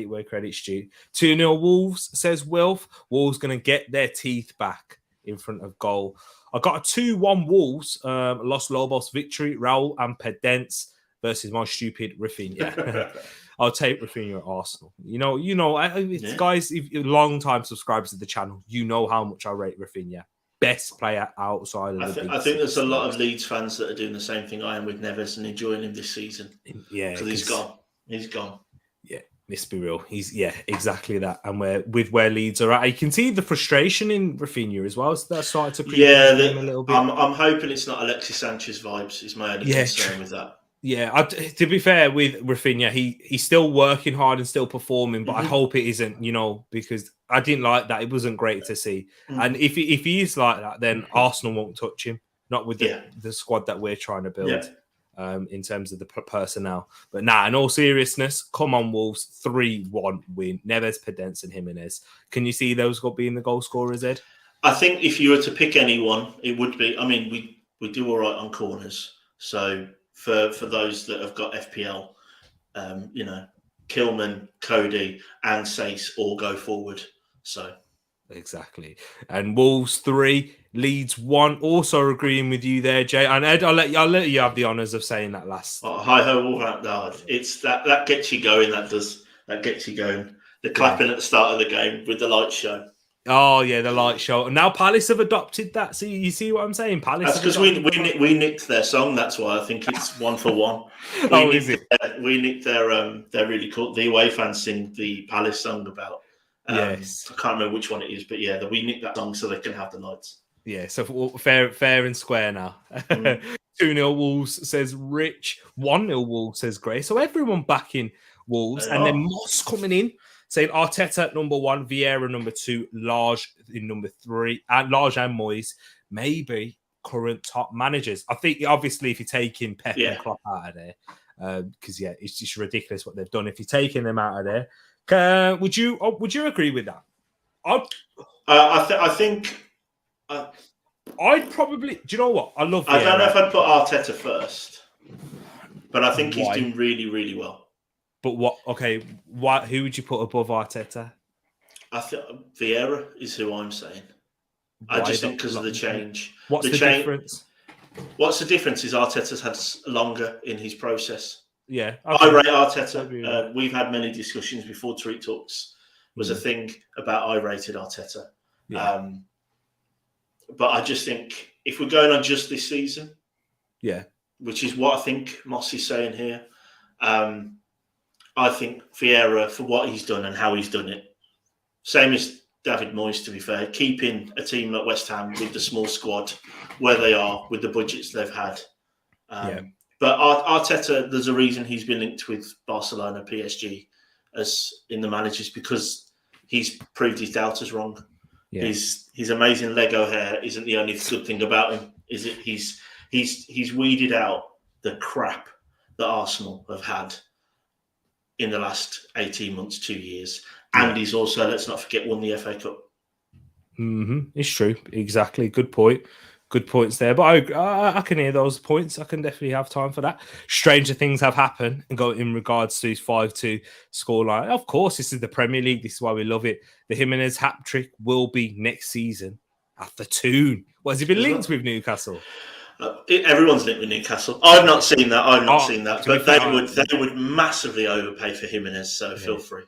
where credit's due. 2-0 Wolves, says Wilf. Wolves going to get their teeth back in front of goal. I got a 2-1 Wolves, Los Lobos victory. Raul and Pedence versus my stupid Rafinha. I'll take Rafinha at Arsenal. Guys, if you're long-time subscribers to the channel, you know how much I rate Rafinha. Best player outside of I think there's a lot of Leeds fans that are doing the same thing I am with Neves and enjoying him this season. Yeah. Because he's gone. He's gone. Yeah, let's be real. Exactly that. And where Leeds are at, you can see the frustration in Rafinha as well. So that started to creep him a little bit. I'm hoping it's not Alexis Sanchez vibes, is my only concern with that. Yeah, to be fair with Rafinha, he's still working hard and still performing, but I hope it isn't, because I didn't like that. It wasn't great to see. And if he is like that, then Arsenal won't touch him, not with the squad that we're trying to build in terms of the personnel. But in all seriousness, come on, Wolves, 3-1 win. Neves, Pedence and Jimenez. Can you see those being the goal scorers, Ed? I think if you were to pick anyone, it would be, we do all right on corners. So for those that have got FPL, Kilman, Cody, and Sace all go forward. So exactly. And Wolves 3, Leeds 1. Also agreeing with you there, Jay. And Ed, I'll let you have the honours of saying that last. Oh, hi ho, Wolverhampton. It's that gets you going. That gets you going. The clapping at the start of the game with the light show. Oh yeah, the light show. And now Palace have adopted that. So you see what I'm saying? Palace. That's because we nicked their song. That's why I think it's 1 for 1. Is it? We nicked their really cool. The away fans sing the Palace song about Yes. I can't remember which one it is, but yeah, we nicked that song so they can have the lights. Yeah, so fair and square now. 2-0 Wolves, says Rich. 1-0 Wolves, says Gray. So everyone backing Wolves. And then Moss coming in, saying Arteta number 1, Vieira number 2, Large in number 3, and Large and Moyes, maybe current top managers. I think, obviously, if you're taking Pep and Klopp out of there, because, it's just ridiculous what they've done. If you're taking them out of there, would you agree with that? I think... I'd probably... Do you know what? I love Vieira. I don't know if I'd put Arteta first, but I think he's doing really, really well. But who would you put above Arteta? I think Vieira is who I'm saying. I just think because of the change. What's the difference? What's the difference is Arteta's had longer in his process. Yeah. Okay. I rate Arteta. We've had many discussions before Tweet Talks was a thing about I rated Arteta. Yeah. But I just think if we're going on just this season, which is what I think Moss is saying here, I think Vieira, for what he's done and how he's done it, same as David Moyes, to be fair, keeping a team like West Ham with the small squad where they are, with the budgets they've had. But Arteta, there's a reason he's been linked with Barcelona, PSG, as in the managers, because he's proved his doubters wrong. Yeah. His amazing Lego hair isn't the only good thing about him. Is it? He's weeded out the crap that Arsenal have had in the last 18 months, 2 years. And he's also, let's not forget, won the FA Cup. It's true. Exactly. Good point. Good points there. But I can hear those points. I can definitely have time for that. Stranger things have happened and go in regards to his 5-2 scoreline. Of course, this is the Premier League. This is why we love it. The Jimenez hat-trick will be next season at the Toon. What, has he been linked with Newcastle? Everyone's linked with Newcastle. I've not seen that. But they would massively overpay for Jimenez, so feel free.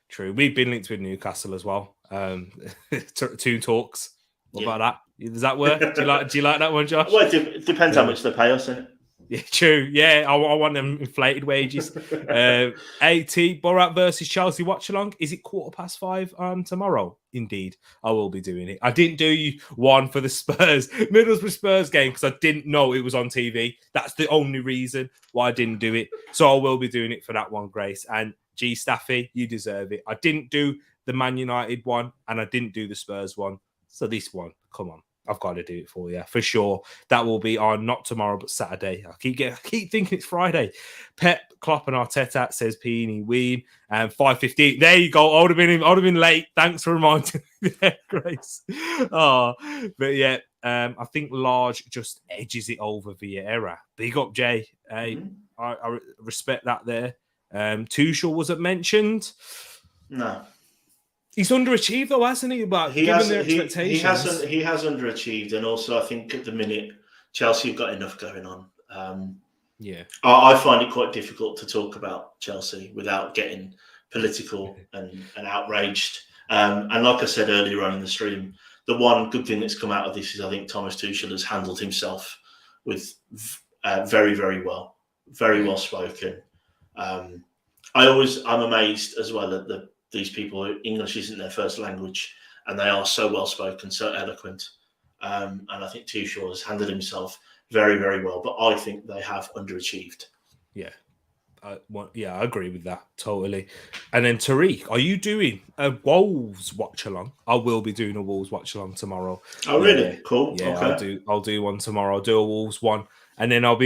True. We've been linked with Newcastle as well. Toon talks. What about that? Does that work? Do you like that one, Josh? Well, it depends how much they pay us, innit? Yeah, true. Yeah, I want them inflated wages. AT Borat versus Chelsea watch along. Is it 5:15 tomorrow? Indeed, I will be doing it. I didn't do one for the Spurs Middlesbrough Spurs game because I didn't know it was on TV. That's the only reason why I didn't do it. So I will be doing it for that one, Grace. And G Staffy, you deserve it. I didn't do the Man United one and I didn't do the Spurs one. So this one, come on. I've got to do it for you, for sure. That will be on not tomorrow, but Saturday. I keep thinking it's Friday. Pep, Klopp and Arteta, says Peony Ween. And 5:15. There you go. I would have been late. Thanks for reminding me there, Grace. Oh, but yeah, I think Large just edges it over Vieira. Big up, Jay. Hey, I respect that there. Tuchel wasn't mentioned. No. He's underachieved though, hasn't he? But given their expectations, he has underachieved, and also I think at the minute Chelsea have got enough going on. I find it quite difficult to talk about Chelsea without getting political and outraged. And like I said earlier on in the stream, the one good thing that's come out of this is I think Thomas Tuchel has handled himself with very, very well, very well spoken. I'm amazed as well at these people, English isn't their first language, and they are so well spoken, so eloquent. And I think Tuchel has handled himself very, very well. But I think they have underachieved. Yeah. I agree with that totally. And then Tariq, are you doing a Wolves watch along? I will be doing a Wolves watch along tomorrow. Oh, really? Cool. Yeah, okay. I'll do one tomorrow. I'll do a Wolves one. And then I'll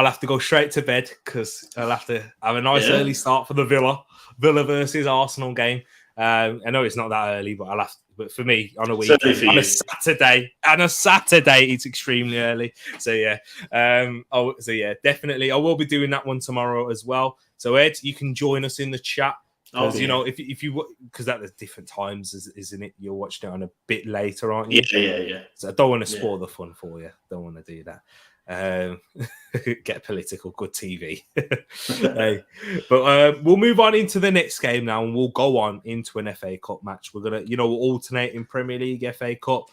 have to go straight to bed because I'll have to have a nice early start for the Villa versus Arsenal game. I know it's not that early, but but for me on a weekend, on a Saturday, it's extremely early. So definitely I will be doing that one tomorrow as well. So Ed, you can join us in the chat. Because if you because at the different times, isn't it? You're watching it on a bit later, aren't you? Yeah. So I don't want to spoil the fun for you. Don't want to do that. Get political, good TV. But we'll move on into the next game now, and we'll go on into an FA Cup match. We're gonna, we'll alternate in Premier League, FA Cup,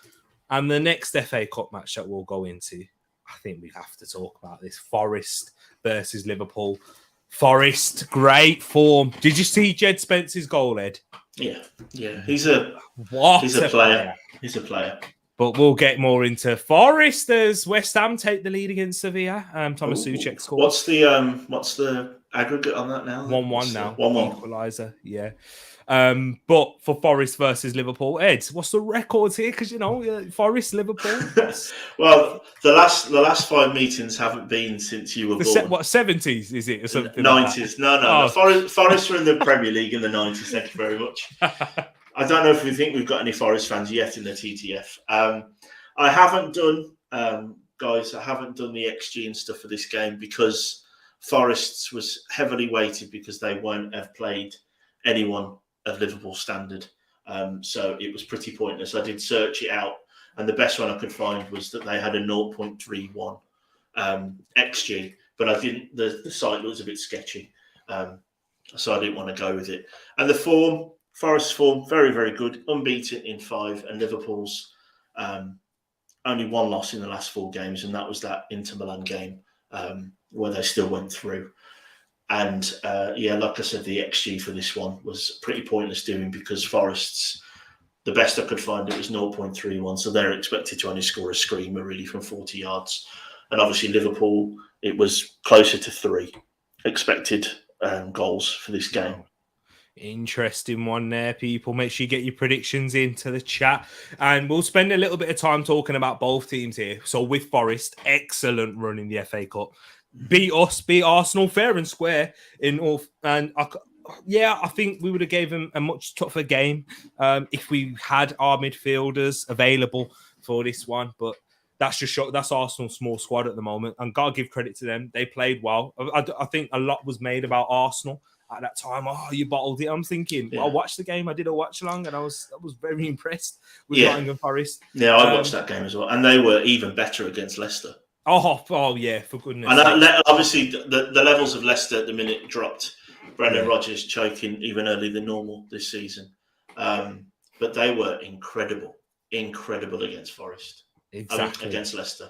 and the next FA Cup match that we'll go into. I think we have to talk about this: Forest versus Liverpool. Forest, great form. Did you see Jed Spence's goal, Ed? Yeah. He's a player. He's a player. But we'll get more into Forest as West Ham take the lead against Sevilla. Thomas Souček scored. What's the aggregate on that now? 1-1 now. 1-1. Equaliser, yeah. But for Forest versus Liverpool, Ed, what's the records here? Because Forest, Liverpool. Well, the last 5 meetings haven't been since you were born. What 70s is it or something? 90s? Like no. Forest were in the Premier League in the 90s. Thank you very much. I don't know if we think we've got any Forest fans yet in the TTF. I haven't done, guys. I haven't done the XG and stuff for this game because Forest's was heavily weighted because they won't have played anyone of Liverpool standard. So it was pretty pointless. I did search it out, and the best one I could find was that they had a 0.31 XG, but I didn't. The site was a bit sketchy, so I didn't want to go with it. And the form. Forest's form, very, very good, unbeaten in 5, and Liverpool's only 1 loss in the last 4 games, and that was that Inter Milan game where they still went through. And like I said, the XG for this one was pretty pointless doing because Forest's, the best I could find, it was 0.31, so they're expected to only score a screamer really from 40 yards. And obviously Liverpool, it was closer to 3 expected goals for this game. Interesting one there, people. Make sure you get your predictions into the chat. And we'll spend a little bit of time talking about both teams here. So with Forest, excellent run in the FA Cup. Beat Arsenal fair and square in all. And I think we would have gave them a much tougher game if we had our midfielders available for this one. But that's Arsenal's small squad at the moment. And got to give credit to them. They played well. I think a lot was made about Arsenal at that time. Oh, you bottled it. I'm thinking, I watched the game. I did a watch along, and I was very impressed with Nottingham Forest. Yeah, I watched that game as well, and they were even better against Leicester. Oh yeah, for goodness' sake. And obviously, the levels of Leicester at the minute dropped. Brendan Rodgers choking even earlier than normal this season, but they were incredible against Forest. Exactly. Against Leicester.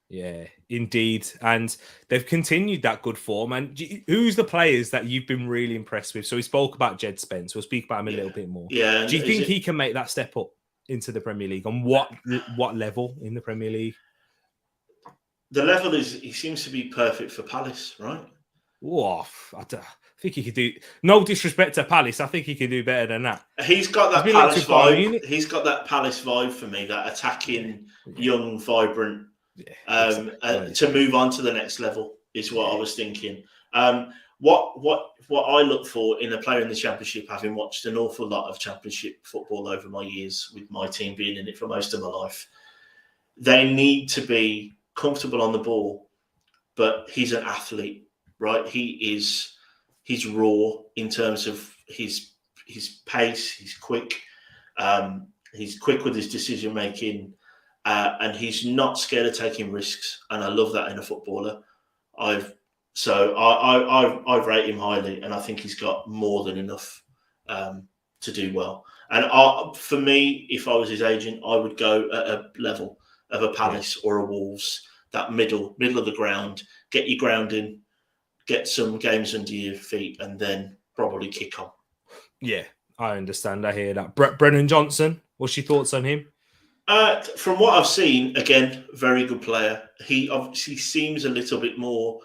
Yeah, indeed. And they've continued that good form. And who's the players that you've been really impressed with? So we spoke about Jed Spence. We'll speak about him a little bit more. Yeah. Do you think he can make that step up into the Premier League? And what level in the Premier League? The level is, he seems to be perfect for Palace, right? Oh, I think he could do, no disrespect to Palace, I think he can do better than that. He's got that Palace vibe. He's got that Palace vibe for me, that attacking, young, vibrant, to move on to the next level is what I was thinking. What I look for in a player in the Championship, having watched an awful lot of Championship football over my years with my team being in it for most of my life, they need to be comfortable on the ball, but he's an athlete, right? He's raw in terms of his pace. He's quick. He's quick with his decision making. And he's not scared of taking risks, and I love that in a footballer. I rate him highly, and I think he's got more than enough to do well. And for me, if I was his agent, I would go at a level of a Palace or a Wolves, that middle of the ground. Get your grounding, get some games under your feet, and then probably kick on. Yeah, I understand. I hear that. Brennan Johnson, what's your thoughts on him? From what I've seen, again, very good player. He obviously seems a little bit more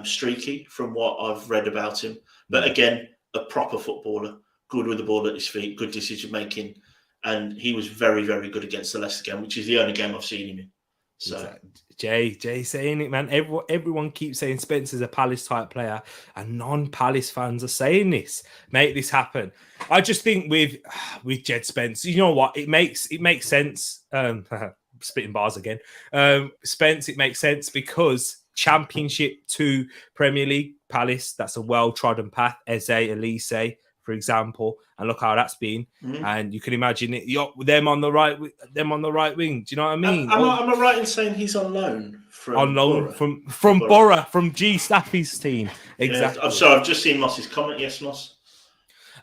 streaky from what I've read about him. But again, a proper footballer, good with the ball at his feet, good decision making. And he was very, very good against the Leicester game, which is the only game I've seen him in. So Jay saying it, man. Everyone keeps saying Spencer's a Palace type player, and non-Palace fans are saying this. Make this happen. I just think with Jed Spence, you know what? It makes sense. Spitting bars again. Spence, it makes sense because Championship to Premier League, Palace, that's a well-trodden path. Eze, Elise, for example, and look how that's been. And you can imagine it. Them on the right wing. Do you know what I mean? Am I right in saying he's on loan from Borough? from Borough, from G Staffy's team? Exactly. Yeah, I'm sorry, I've just seen Moss's comment. Yes, Moss.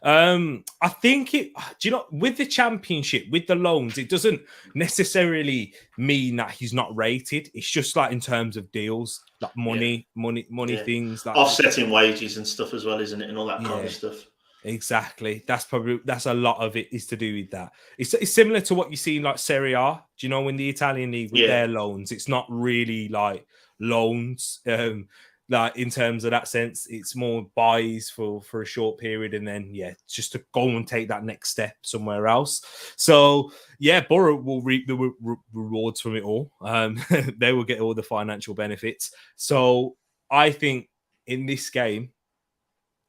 I think it. Do you know, with the Championship, with the loans, it doesn't necessarily mean that he's not rated. It's just like in terms of deals, like money things, like offsetting wages and stuff as well, isn't it? And all that kind of stuff. Exactly. That's a lot of it is to do with that. It's similar to what you see in like Serie A. Do you know, in the Italian league with their loans, it's not really like loans. Like in terms of that sense, it's more buys for a short period, and then just to go and take that next step somewhere else. So Borough will reap the rewards from it all. They will get all the financial benefits. So I think in this game,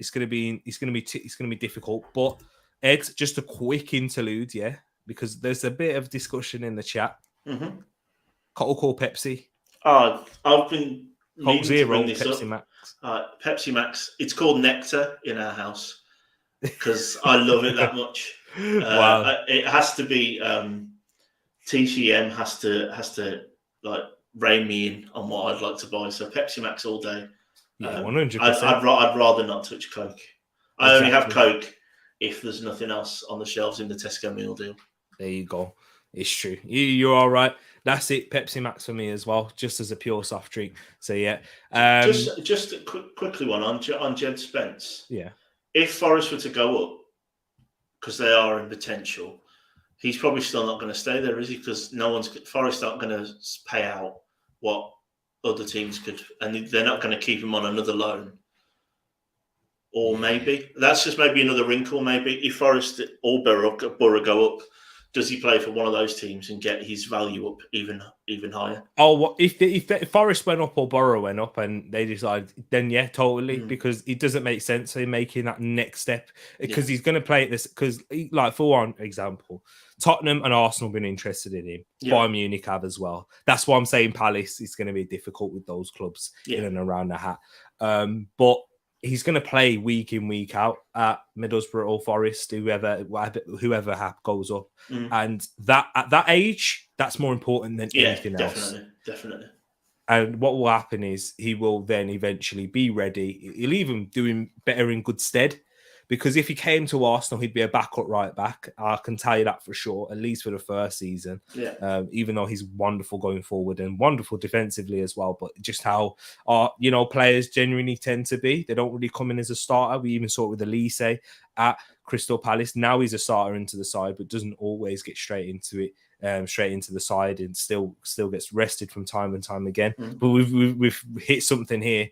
it's going to be difficult. But Ed, just a quick interlude, because there's a bit of discussion in the chat. Mm-hmm. Call Pepsi. Oh, I've been Coke Zero, Pepsi Max. Pepsi Max. It's called Nectar in our house because I love it that much. Wow. It has to be TCM has to like rein me in on what I'd like to buy. So Pepsi Max all day. 100%. I'd rather not touch Coke. I only have Coke if there's nothing else on the shelves in the Tesco meal deal. There you go. It's true. You're all right. That's it. Pepsi Max for me as well, just as a pure soft drink. So just a quickly one on Jed Spence. Yeah. If Forest were to go up, because they are in potential, he's probably still not going to stay there, is he? Because Forest aren't going to pay out what other teams could, and they're not going to keep him on another loan. Or maybe that's just maybe another wrinkle. Maybe if Forest or Borough go up, does he play for one of those teams and get his value up even higher? Oh, well, if Forest went up or Borough went up and they decide, then totally, because it doesn't make sense him making that next step, because he's going to play at this. Because, like, for one example, Tottenham and Arsenal have been interested in him. Bayern Munich have as well. That's why I'm saying Palace is going to be difficult with those clubs in and around the hat. But he's going to play week in, week out at Middlesbrough or Forest, whoever goes up. And that at that age, that's more important than anything else. Definitely. And what will happen is he will then eventually be ready. He'll even do him better in good stead. Because if he came to Arsenal, he'd be a backup right back. I can tell you that for sure, at least for the first season. Even though he's wonderful going forward and wonderful defensively as well. But just how players genuinely tend to be. They don't really come in as a starter. We even saw it with Elise at Crystal Palace. Now he's a starter into the side, but doesn't always get straight into it. Straight into the side, and still gets rested from time and time again. But we've hit something here.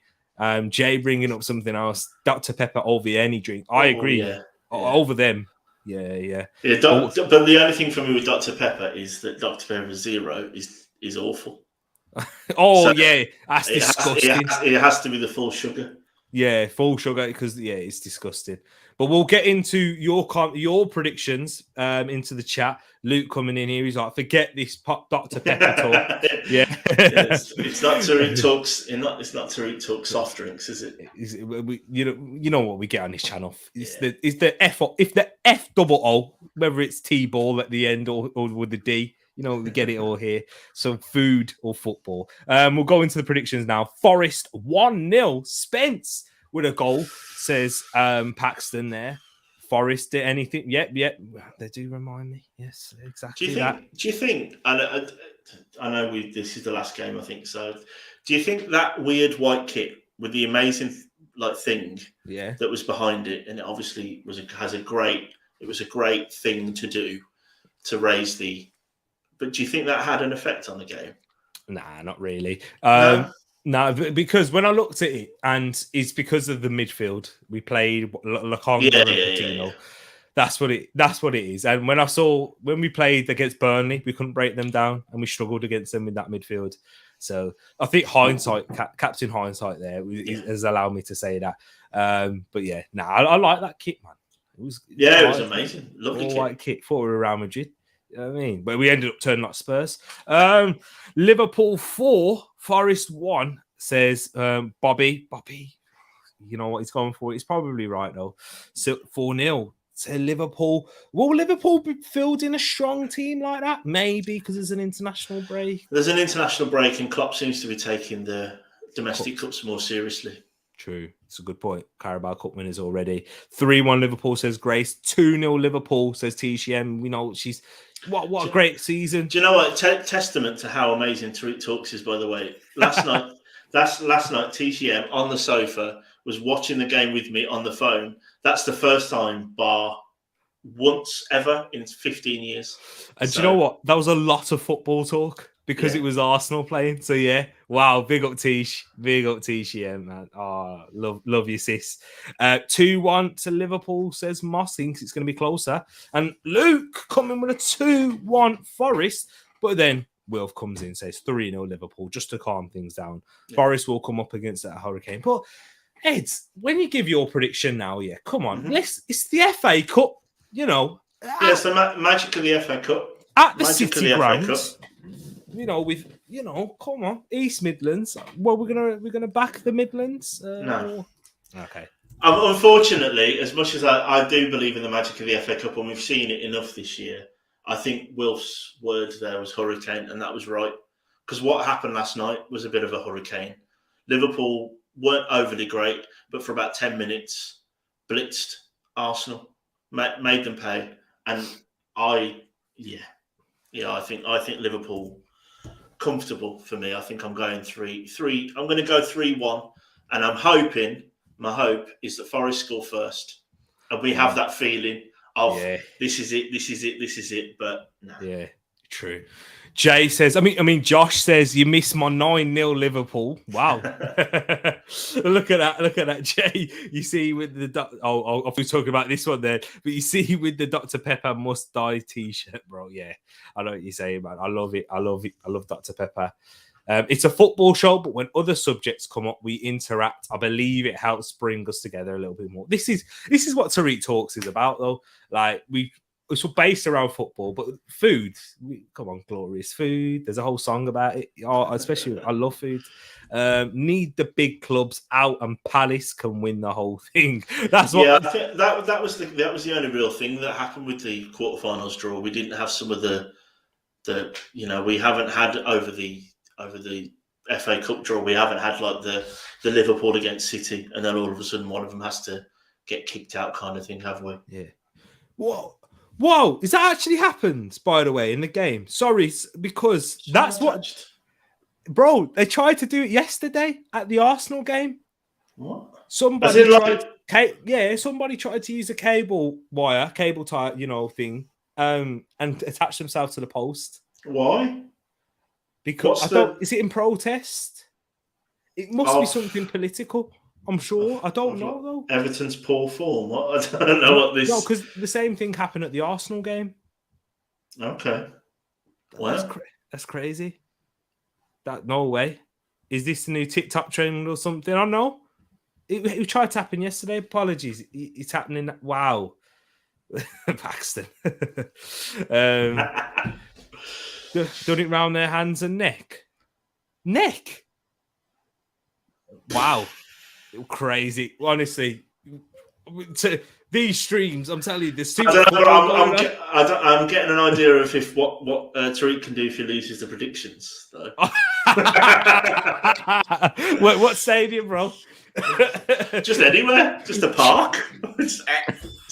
Jay bringing up something else. Dr. Pepper over any drink. I agree. Over them. Yeah. But the only thing for me with Dr. Pepper is that Dr. Pepper Zero is awful. That's disgusting. It has to be the full sugar. Yeah, full sugar, because it's disgusting. But we'll get into your predictions into the chat. Luke coming in here, he's like, forget this Dr. Pepper talk. It's not Tariq talks. It's not Tariq talk soft drinks, is it? You know what we get on this channel. It's the F double O, whether it's T-ball at the end or with the D. We get it all here. So food or football. We'll go into the predictions now. Forest 1-0. Spence with a goal, says Paxton there. Forest did anything? Yep. They do remind me. Yes, exactly that. Do you think, and I know this is the last game, I think, so do you think that weird white kit with the amazing thing that was behind it, and it obviously was a great thing to do to raise the... But do you think that had an effect on the game? Nah, not really. No, because when I looked at it, and it's because of the midfield, we played Laconga and Patino. That's what it is. And when we played against Burnley, we couldn't break them down, and we struggled against them in that midfield. So I think captain hindsight there has allowed me to say that. But I like that kit, man. It was amazing. Lovely kit. White kit for Real Madrid. You know what I mean? But we ended up turning like Spurs. Liverpool 4, Forest 1, says Bobby. You know what he's going for? He's probably right, though. So 4-0 to Liverpool. Will Liverpool be fielding a strong team like that? Maybe, because there's an international break. There's an international break, and Klopp seems to be taking the domestic cups more seriously. True. It's a good point. Carabao Cup winners already. 3-1 Liverpool, says Grace. 2-0 Liverpool, says TCM. We know she's... What a great season. Do you know what? Testament to how amazing Tariq Talks is, by the way. Last night, TCM on the sofa was watching the game with me on the phone. That's the first time, bar once ever in 15 years. And do you know what? That was a lot of football talk because it was Arsenal playing. So yeah, wow, big up Tish, yeah, man. Oh, love you, sis. 2-1 to Liverpool, says Moss. Thinks it's going to be closer. And Luke coming with a 2-1 Forest, but then Wilf comes in, says 3-0 Liverpool, just to calm things down. Yeah. Forest will come up against that Hurricane. But Ed, when you give your prediction now, come on, it's the FA Cup. You know, it's the magic of the FA Cup at the City Ground. Come on, East Midlands. Well, we're gonna back the Midlands. No, okay. Unfortunately, as much as I do believe in the magic of the FA Cup, and we've seen it enough this year, I think Wilf's word there was hurricane, and that was right. Because what happened last night was a bit of a hurricane. Liverpool weren't overly great, but for about 10 minutes, blitzed Arsenal. Made them pay, and I think Liverpool comfortable for me. I think I'm going 3-3. I'm going to go 3-1, and my hope is that Forest score first, and we have that feeling of this is it. But no, true. Jay says, I mean, Josh says, you miss my 9-0 Liverpool. Wow. Look at that, Jay. You see with the, I'll be talking about this one there, but you see with the Dr. Pepper must die t-shirt, bro. Yeah, I know what you're saying, man. I love it. I love Dr. Pepper. It's a football show, but when other subjects come up, we interact. I believe it helps bring us together a little bit more. This is what Tariq Talks is about, though. Like, it's based around football, but food. Come on, glorious food. There's a whole song about it. Especially, I love food. Need the big clubs out, and Palace can win the whole thing. That's what. Yeah, I think that was the only real thing that happened with the quarterfinals draw. We didn't have some of the we haven't had over the FA Cup draw. We haven't had like the Liverpool against City, and then all of a sudden one of them has to get kicked out, kind of thing, have we? Yeah. Whoa, is that actually happened, by the way, in the game? Sorry, because that's what... Bro, they tried to do it yesterday at the Arsenal game. What? Somebody tried to use a cable tie, thing, and attach themselves to the post. Why? Because is it in protest? It must be something political. I'm sure. I don't know, though. Everton's poor form. I don't know what this... No, because the same thing happened at the Arsenal game. Okay. Wow. That's crazy. No way. Is this the new TikTok trend or something? I don't know. It tried to happen yesterday. Apologies. It's happening. Wow. Paxton. Done it round their hands and neck. Wow. Crazy, honestly. To these streams, I'm telling you, this. I'm getting an idea of what Tariq can do if he loses the predictions. Though. What stadium, bro? Just anywhere, just a park.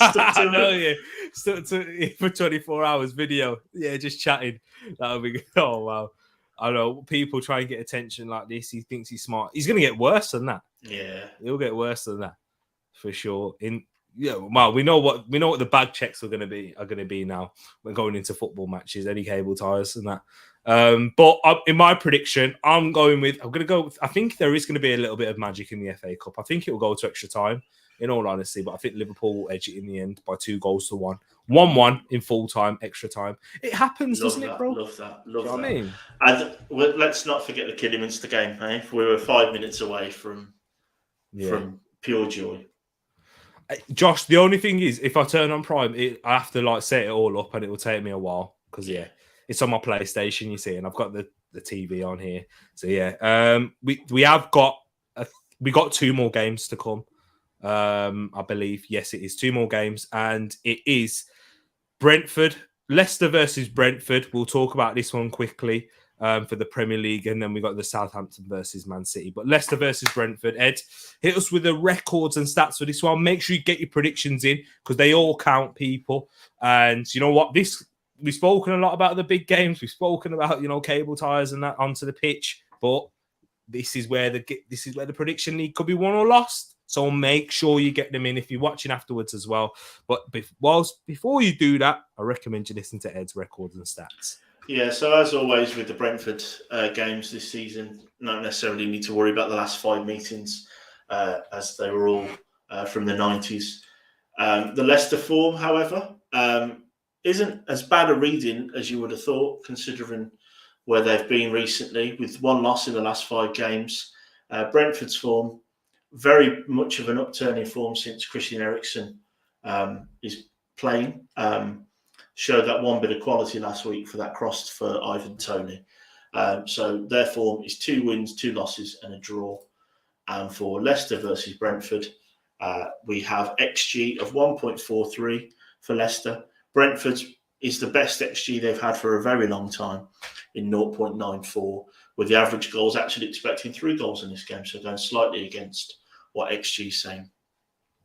I know, yeah. Stuck to for 24 hours video. Yeah, just chatting. That'll be good. Oh wow. I know people try and get attention like this. He thinks he's smart. He's going to get worse than that. Yeah, he'll get worse than that for sure. We know what the bag checks are going to be now. We're going into football matches, any cable ties and that. But in my prediction, I think there is going to be a little bit of magic in the FA Cup. I think it will go to extra time. In all honesty, but I think Liverpool will edge it in the end by 2-1. 1-1 in full time, extra time. It happens, doesn't it, bro? Love that. I mean? And let's not forget the Kidderminster game, eh? We were 5 minutes away from pure joy. Josh, the only thing is, if I turn on Prime, I have to set it all up, and it will take me a while because it's on my PlayStation, you see, and I've got the TV on here. So we have got we got 2 more games to come. I believe, yes, it is 2 more games, and it is Leicester versus Brentford. We'll talk about this one quickly. for the Premier League, and then we got the Southampton versus Man City. But Leicester versus Brentford. Ed, hit us with the records and stats for this one. Make sure you get your predictions in because they all count, people. And you know what? We've spoken a lot about the big games. We've spoken about cable ties and that onto the pitch, but this is where the prediction league could be won or lost. So make sure you get them in if you're watching afterwards as well. But before you do that, I recommend you listen to Ed's records and stats. Yeah, so as always with the Brentford games this season, not necessarily need to worry about the last 5 meetings as they were all from the 90s. The Leicester form, however, isn't as bad a reading as you would have thought, considering where they've been recently, with 1 loss in the last 5 games. Brentford's form, very much of an upturn in form since Christian Eriksen is playing. Showed that 1 bit of quality last week for that cross for Ivan Toney. So their form is 2 wins, 2 losses and a draw. And for Leicester versus Brentford, we have XG of 1.43 for Leicester. Brentford is the best XG they've had for a very long time in 0.94, with the average goals actually expecting 3 goals in this game, so going slightly against what XG is saying.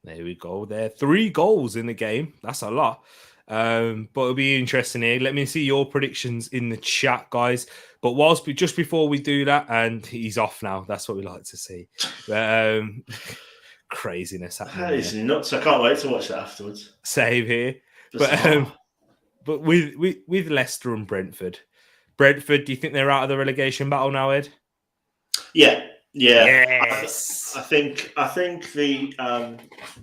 There we go. There 3 goals in the game. That's a lot. But it'll be interesting here. Let me see your predictions in the chat, guys. But just before we do that, and he's off now. That's what we like to see. Craziness happening. That is nuts. I can't wait to watch that afterwards. Save here. But with Leicester and Brentford, do you think they're out of the relegation battle now, Ed? Yeah. Yes. I think the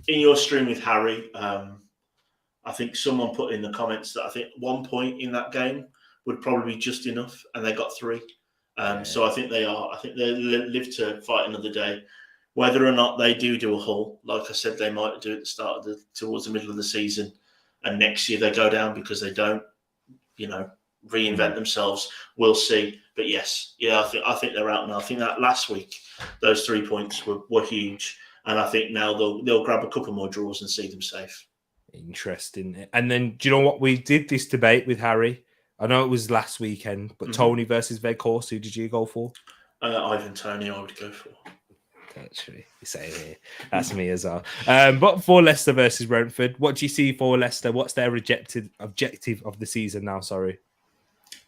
in your stream with Harry, I think someone put in the comments that I think 1 point in that game would probably be just enough, and they got 3. So I think they are. I think they live to fight another day. Whether or not they do a Hull, like I said, they might do at the start of towards the middle of the season, and next year they go down because they don't, reinvent themselves. We'll see. But yes, I think they're out now. I think that last week those 3 points were huge, and I think now they'll grab a couple more draws and see them safe. Interesting. And then, do you know what? We did this debate with Harry. I know it was last weekend, but Toney versus Weghorst, who did you go for? Ivan Toney, I would go for. Actually, same here. That's me as well. But for Leicester versus Renford, what do you see for Leicester? What's their objective of the season now? Sorry.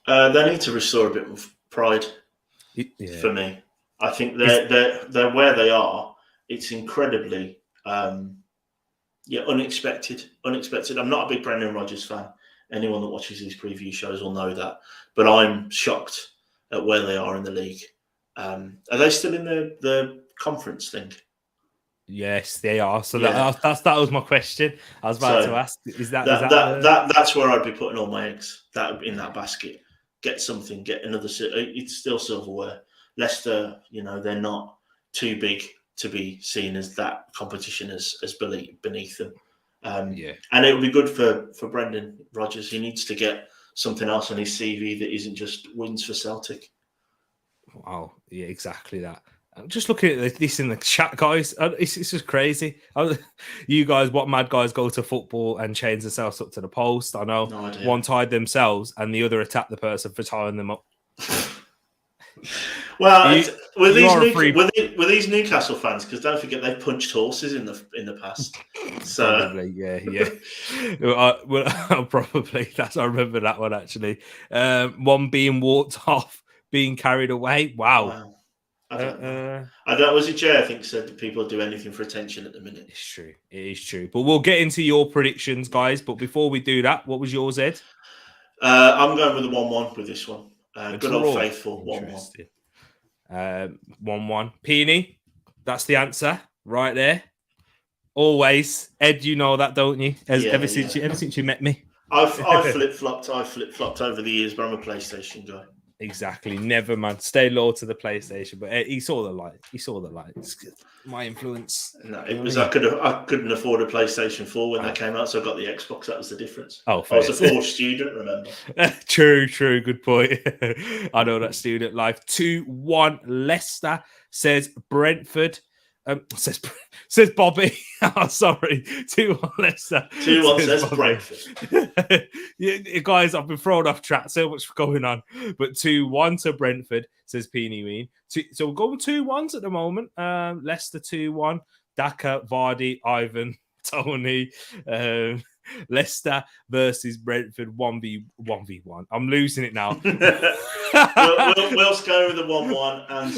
They need to restore a bit of pride for me. I think they're where they are. It's incredibly unexpected. I'm not a big Brendan Rodgers fan. Anyone that watches these preview shows will know that. But I'm shocked at where they are in the league. Are they still in the conference thing? Yes, they are. So that was my question. I was about to ask. Is that's where I'd be putting all my eggs. That in that basket. Get something. Get another. It's still silverware. Leicester, they're not too big to be seen as that competition as beneath them. And it would be good for Brendan Rodgers. He needs to get something else on his CV that isn't just wins for Celtic. Wow, yeah, exactly that. I'm just looking at this in the chat, guys. It's just crazy. You guys, what mad guys go to football and chain themselves up to the post? I know one tied themselves and the other attacked the person for tying them up. Well, with these Newcastle fans, because don't forget they've punched horses in the past. So probably, yeah. Well, probably I remember that one actually. One being walked off, being carried away. Wow. I don't know. Was it Jay? I think said that people do anything for attention at the minute. It's true. It is true. But we'll get into your predictions, guys. But before we do that, what was yours, Ed? I'm going with the 1-1 with this one. Good old faithful 1-1. 1-1. Peony, that's the answer right there. Always, Ed. You know that, don't you? Ever since you met me, I've flip flopped. I've flip flopped over the years, but I'm a PlayStation guy. Exactly. Never, man. Stay loyal to the PlayStation. But he saw the light. It's my influence. No, it was I couldn't afford a PlayStation 4 when that came out, so I got the Xbox. That was the difference. Oh, I was a poor student, remember? True. Good point. I know that student life. 2-1 Leicester, says Brentford. Says Bobby. Oh, sorry. 2-1 Leicester. 2-1 says Brentford. Yeah, guys, I've been thrown off track. So much going on. But 2-1 to Brentford, says Peony Ween. So we're going 2-1s at the moment. Leicester 2-1. Daka, Vardy, Ivan, Tony. Leicester versus Brentford 1v1. I'm losing it now. Will's going with the 1-1, and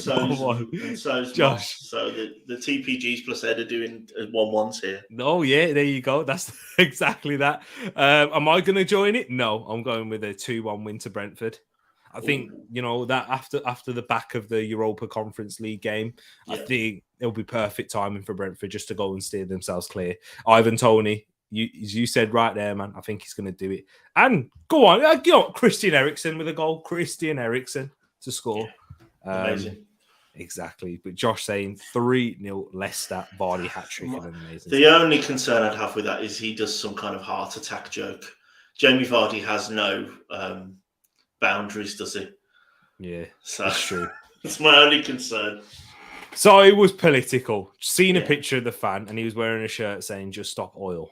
so's Josh. Moss. So the TPGs plus Ed are doing 1-1s here. Oh yeah, there you go. That's exactly that. Am I going to join it? No, I'm going with a 2-1 win to Brentford. I think that after the back of the Europa Conference League game, I think it'll be perfect timing for Brentford just to go and steer themselves clear. Ivan Toney, you said right there, man. I think he's going to do it. And go on, Christian Eriksen with a goal. Christian Eriksen to score. Yeah. Amazing. Exactly. But Josh saying 3-0 Leicester, Vardy hat-trick. Amazing. The only concern I'd have with that is he does some kind of heart attack joke. Jamie Vardy has no boundaries, does he? Yeah, so that's true. That's my only concern. So it was political. Seen a picture of the fan and he was wearing a shirt saying, "Just stop oil."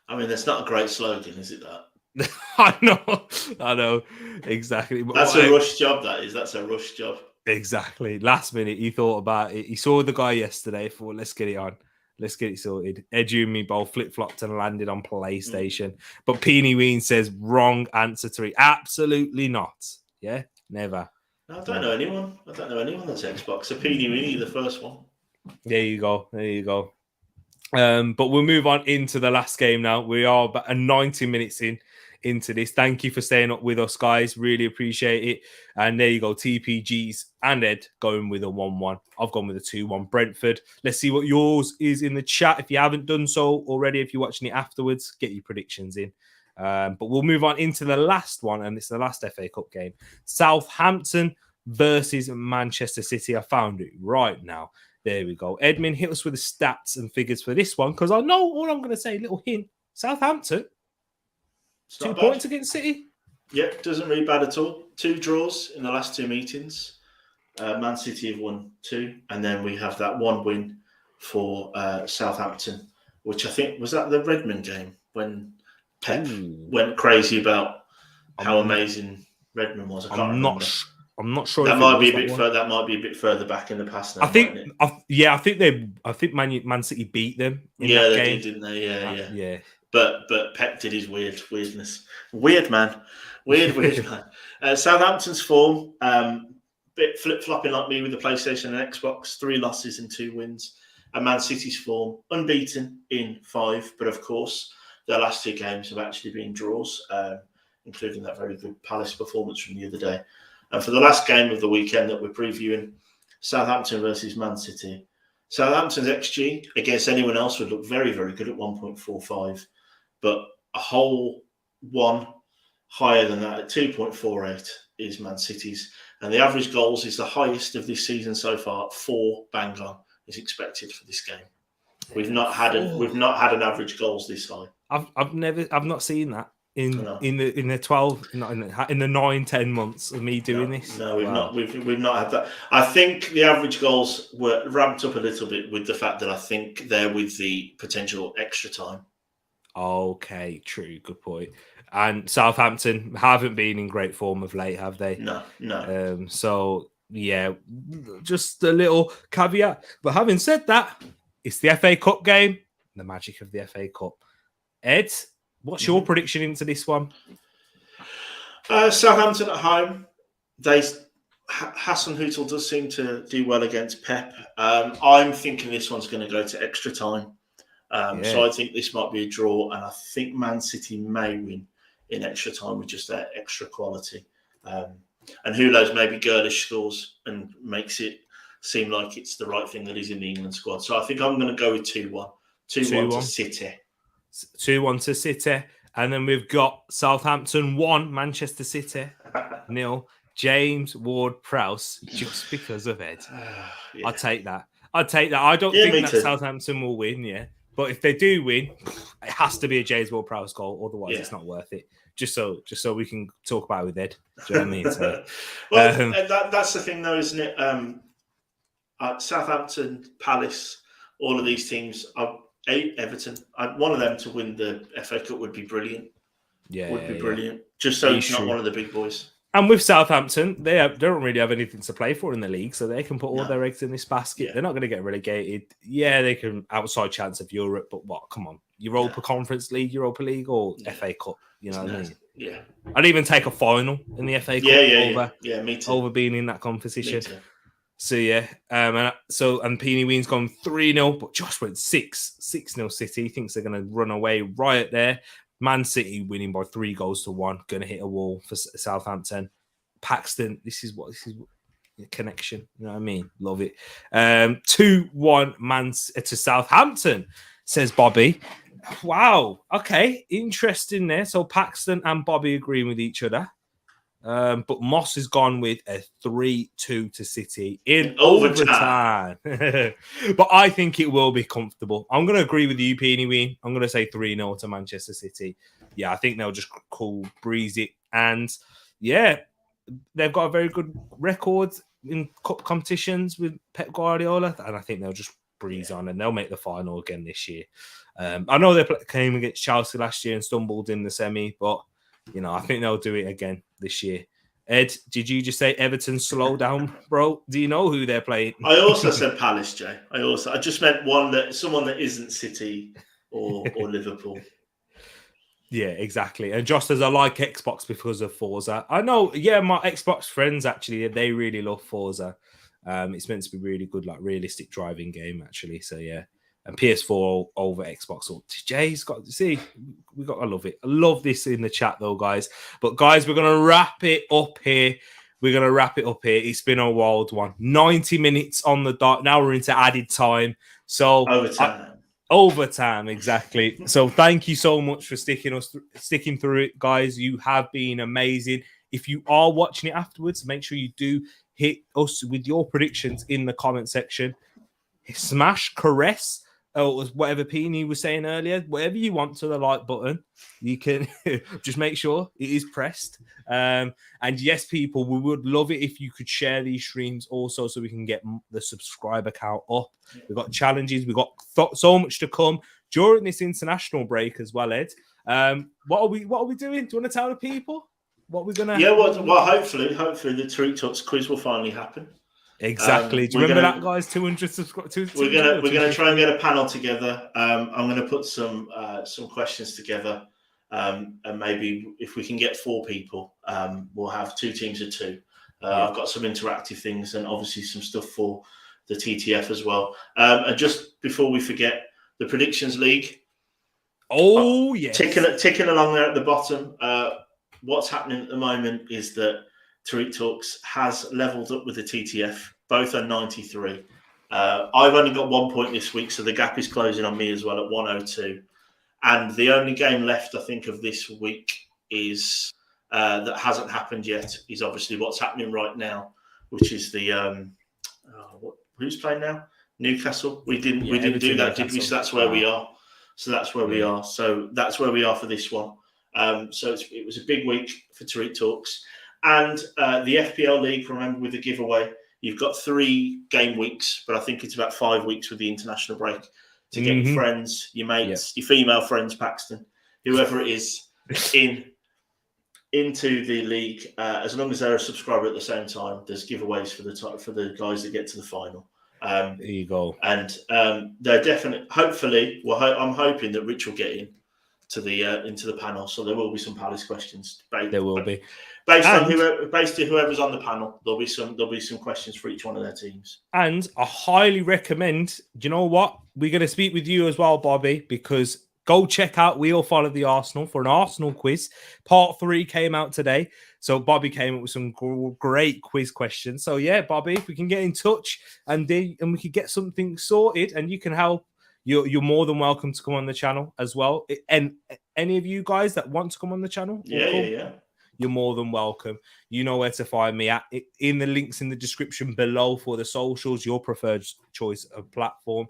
I mean, that's not a great slogan, is it, that? I know. Exactly. That's a rush job, that is. That's a rush job. Exactly. Last minute, he thought about it. He saw the guy yesterday, thought, let's get it on. Let's get it sorted. Edu and me both flip-flopped and landed on PlayStation. But Peony Ween says, wrong answer to it. Absolutely not. Yeah? Never. No, I don't know anyone. that's Xbox. So Peony Weenie, the first one. There you go. But we'll move on into the last game now. We are about 90 minutes into this. Thank you for staying up with us, guys. Really appreciate it. And there you go. TPGs and Ed going with a 1-1. I've gone with a 2-1 Brentford. Let's see what yours is in the chat. If you haven't done so already, if you're watching it afterwards, get your predictions in. But we'll move on into the last one, and it's the last FA Cup game. Southampton versus Manchester City. I found it right now. There we go. Edmund, hit us with the stats and figures for this one, because I know all I'm going to say. Little hint. Southampton. 2 points against City. Yep, doesn't read bad at all. 2 draws in the last 2 meetings. Man City have won 2, and then we have that 1 win for Southampton, which I think was that the Redmond game when Pep went crazy about how amazing Redmond was. I'm not sure. That might be a bit further. That might be a bit further back in the past now. I think Man City beat them. They did, didn't they? Yeah. But Pep did his weirdness. Weird man. Southampton's form, bit flip-flopping like me with the PlayStation and Xbox. 3 losses and 2 wins. And Man City's form, unbeaten in 5. But of course, their last 2 games have actually been draws, including that very good Palace performance from the other day. And for the last game of the weekend that we're previewing, Southampton versus Man City. Southampton's XG against anyone else would look very, very good at 1.45. But a whole one higher than that at 2.48 is Man City's. And the average goals is the highest of this season so far. 4 bang on is expected for this game. We've not had an average goals this high. I've not seen that in the 12 in the 9-10 months of me doing this. No, we've not. We've not had that. I think the average goals were ramped up a little bit with the fact that I think they're with the potential extra time. Okay, true. Good point. And Southampton haven't been in great form of late, have they? No. So, yeah, just a little caveat. But having said that, it's the FA Cup game, the magic of the FA Cup. Ed, what's your prediction into this one? Southampton at home. Hassan Hüttel does seem to do well against Pep. I'm thinking this one's going to go to extra time. So I think this might be a draw, and I think Man City may win in extra time with just that extra quality. And who knows, maybe Grealish scores and makes it seem like it's the right thing that he's in the England squad. So I think I'm going to go with 2-1. 2-1 to City. 2-1 to City. And then we've got Southampton 1, Manchester City 0. James Ward-Prowse, just because of Ed. I'll take that. I don't think that Southampton will win, But if they do win, it has to be a James Ward-Prowse goal. Otherwise, it's not worth it. Just so we can talk about it with Ed. Do you know what I mean? So, that's the thing, though, isn't it? Southampton, Palace, all of these teams. Everton. One of them to win the FA Cup would be brilliant. Would be brilliant. Just so it's not one of the big boys. And with Southampton, they don't really have anything to play for in the league, so they can put all their eggs in this basket. Yeah. They're not going to get relegated. Yeah, they can outside chance of Europe, but what? Come on, Europa Conference League, Europa League, or FA Cup? You know what I mean? Yeah. I'd even take a final in the FA Cup me too. over being in that competition. So yeah, and Peony Ween's gone 3-0, but Josh went 6-0 City. He thinks they're going to run away right there. Man City winning by 3-1, going to hit a wall for Southampton. Paxton, this is connection. You know what I mean? Love it. 2-1 Man to Southampton, says Bobby. Wow. Okay, interesting there. So Paxton and Bobby agreeing with each other. But Moss has gone with a 3-2 to City in overtime. But I think it will be comfortable. I'm going to agree with you, Peony Ween. I'm going to say 3-0 to Manchester City. Yeah, I think they'll just breeze it. And yeah, they've got a very good record in cup competitions with Pep Guardiola. And I think they'll just breeze on and they'll make the final again this year. I know they came against Chelsea last year and stumbled in the semi, but I think they'll do it again this year. Ed, did you just say Everton slow down, bro? Do you know who they're playing? I also said Palace, Jay. I just meant someone that isn't City or Liverpool. Yeah, exactly. And just as I like Xbox because of Forza. I know, my Xbox friends actually, they really love Forza. It's meant to be really good, like realistic driving game, actually. So yeah. And PS4 over Xbox. Jay's got to see. I love it. I love this in the chat though, guys. But guys, we're gonna wrap it up here. It's been a wild one. 90 minutes on the dot. Now we're into added time. So overtime, exactly. So thank you so much for sticking through it, guys. You have been amazing. If you are watching it afterwards, make sure you do hit us with your predictions in the comment section. Smash, caress, or whatever Peony was saying earlier, whatever you want to the like button, you can just make sure it is pressed. And yes, people, we would love it if you could share these streams also so we can get the subscriber count up. We've got challenges. We've got so much to come during this international break as well, Ed. What are we doing? Do you want to tell the people what we're going to... Yeah, well, hopefully the Tweet Talks quiz will finally happen. Exactly. Do you remember that, guys? 200 subscribers. We're gonna try and get a panel together. I'm gonna put some questions together, and maybe if we can get 4 people, we'll have 2 teams of 2. I've got some interactive things and obviously some stuff for the TTF as well. And just before we forget, the Predictions League. Oh yes, ticking along there at the bottom. What's happening at the moment is that Tweet Talks has leveled up with the TTF. Both are 93. I've only got 1 point this week, so the gap is closing on me as well at 102. And the only game left, I think, of this week is that hasn't happened yet is obviously what's happening right now, which is the who's playing now? Newcastle. We didn't do that, did we? So that's where we are. So that's where we are. So that's where we are for this one. So it was a big week for Tweet Talks. And the FPL League, remember, with the giveaway, you've got 3 game weeks, but I think it's about 5 weeks with the international break to get your friends, your mates, your female friends, Paxton, whoever it is, into the league. As long as they're a subscriber at the same time, there's giveaways for the guys that get to the final. There you go. And they're definitely, hopefully, I'm hoping that Rich will get into the panel, so there will be some Palace questions. There will be. Based on whoever's on the panel, there'll be some questions for each one of their teams. And I highly recommend. Do you know what? We're going to speak with you as well, Bobby, because go check out We All Follow the Arsenal for an Arsenal quiz. Part 3 came out today, so Bobby came up with some great quiz questions. So yeah, Bobby, if we can get in touch and we can get something sorted, and you can help. You're more than welcome to come on the channel as well. And any of you guys that want to come on the channel, yeah. You're more than welcome. You know where to find me at in the links in the description below for the socials, your preferred choice of platform,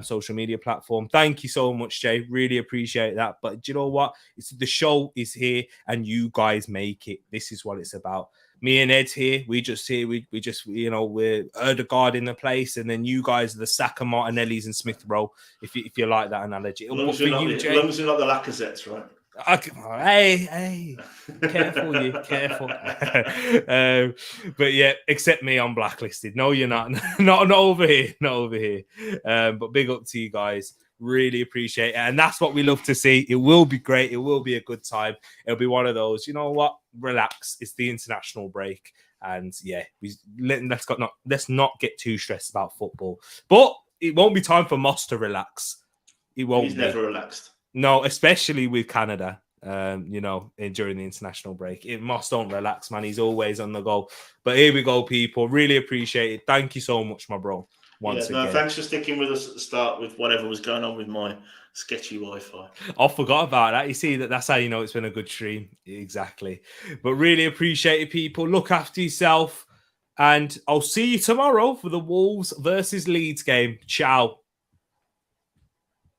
social media platform. Thank you so much, Jay. Really appreciate that. But do you know what? The show is here and you guys make it. This is what it's about. Me and Ed here, we just we're Erdegaard in the place, and then you guys are the Saka, Martinellis, and Smith Rowe, if you like that analogy. As long as you're not the Lacazettes, right? Hey, careful, careful. But yeah, except me, I'm blacklisted. No, you're not. not over here, not over here. But big up to you guys. Really appreciate it, and that's what we love to see. It will be great. It will be a good time. It'll be one of those. You know what? Relax. It's the international break, and yeah, let's not get too stressed about football. But it won't be time for Moss to relax. It won't. He's never relaxed. No, especially with Canada, during the international break. Moss don't relax, man. He's always on the go. But here we go, people. Really appreciate it. Thank you so much, my bro. Once again. Thanks for sticking with us at the start with whatever was going on with my sketchy Wi-Fi. I forgot about that. You see, that's how you know it's been a good stream. Exactly. But really appreciate it, people. Look after yourself. And I'll see you tomorrow for the Wolves versus Leeds game. Ciao.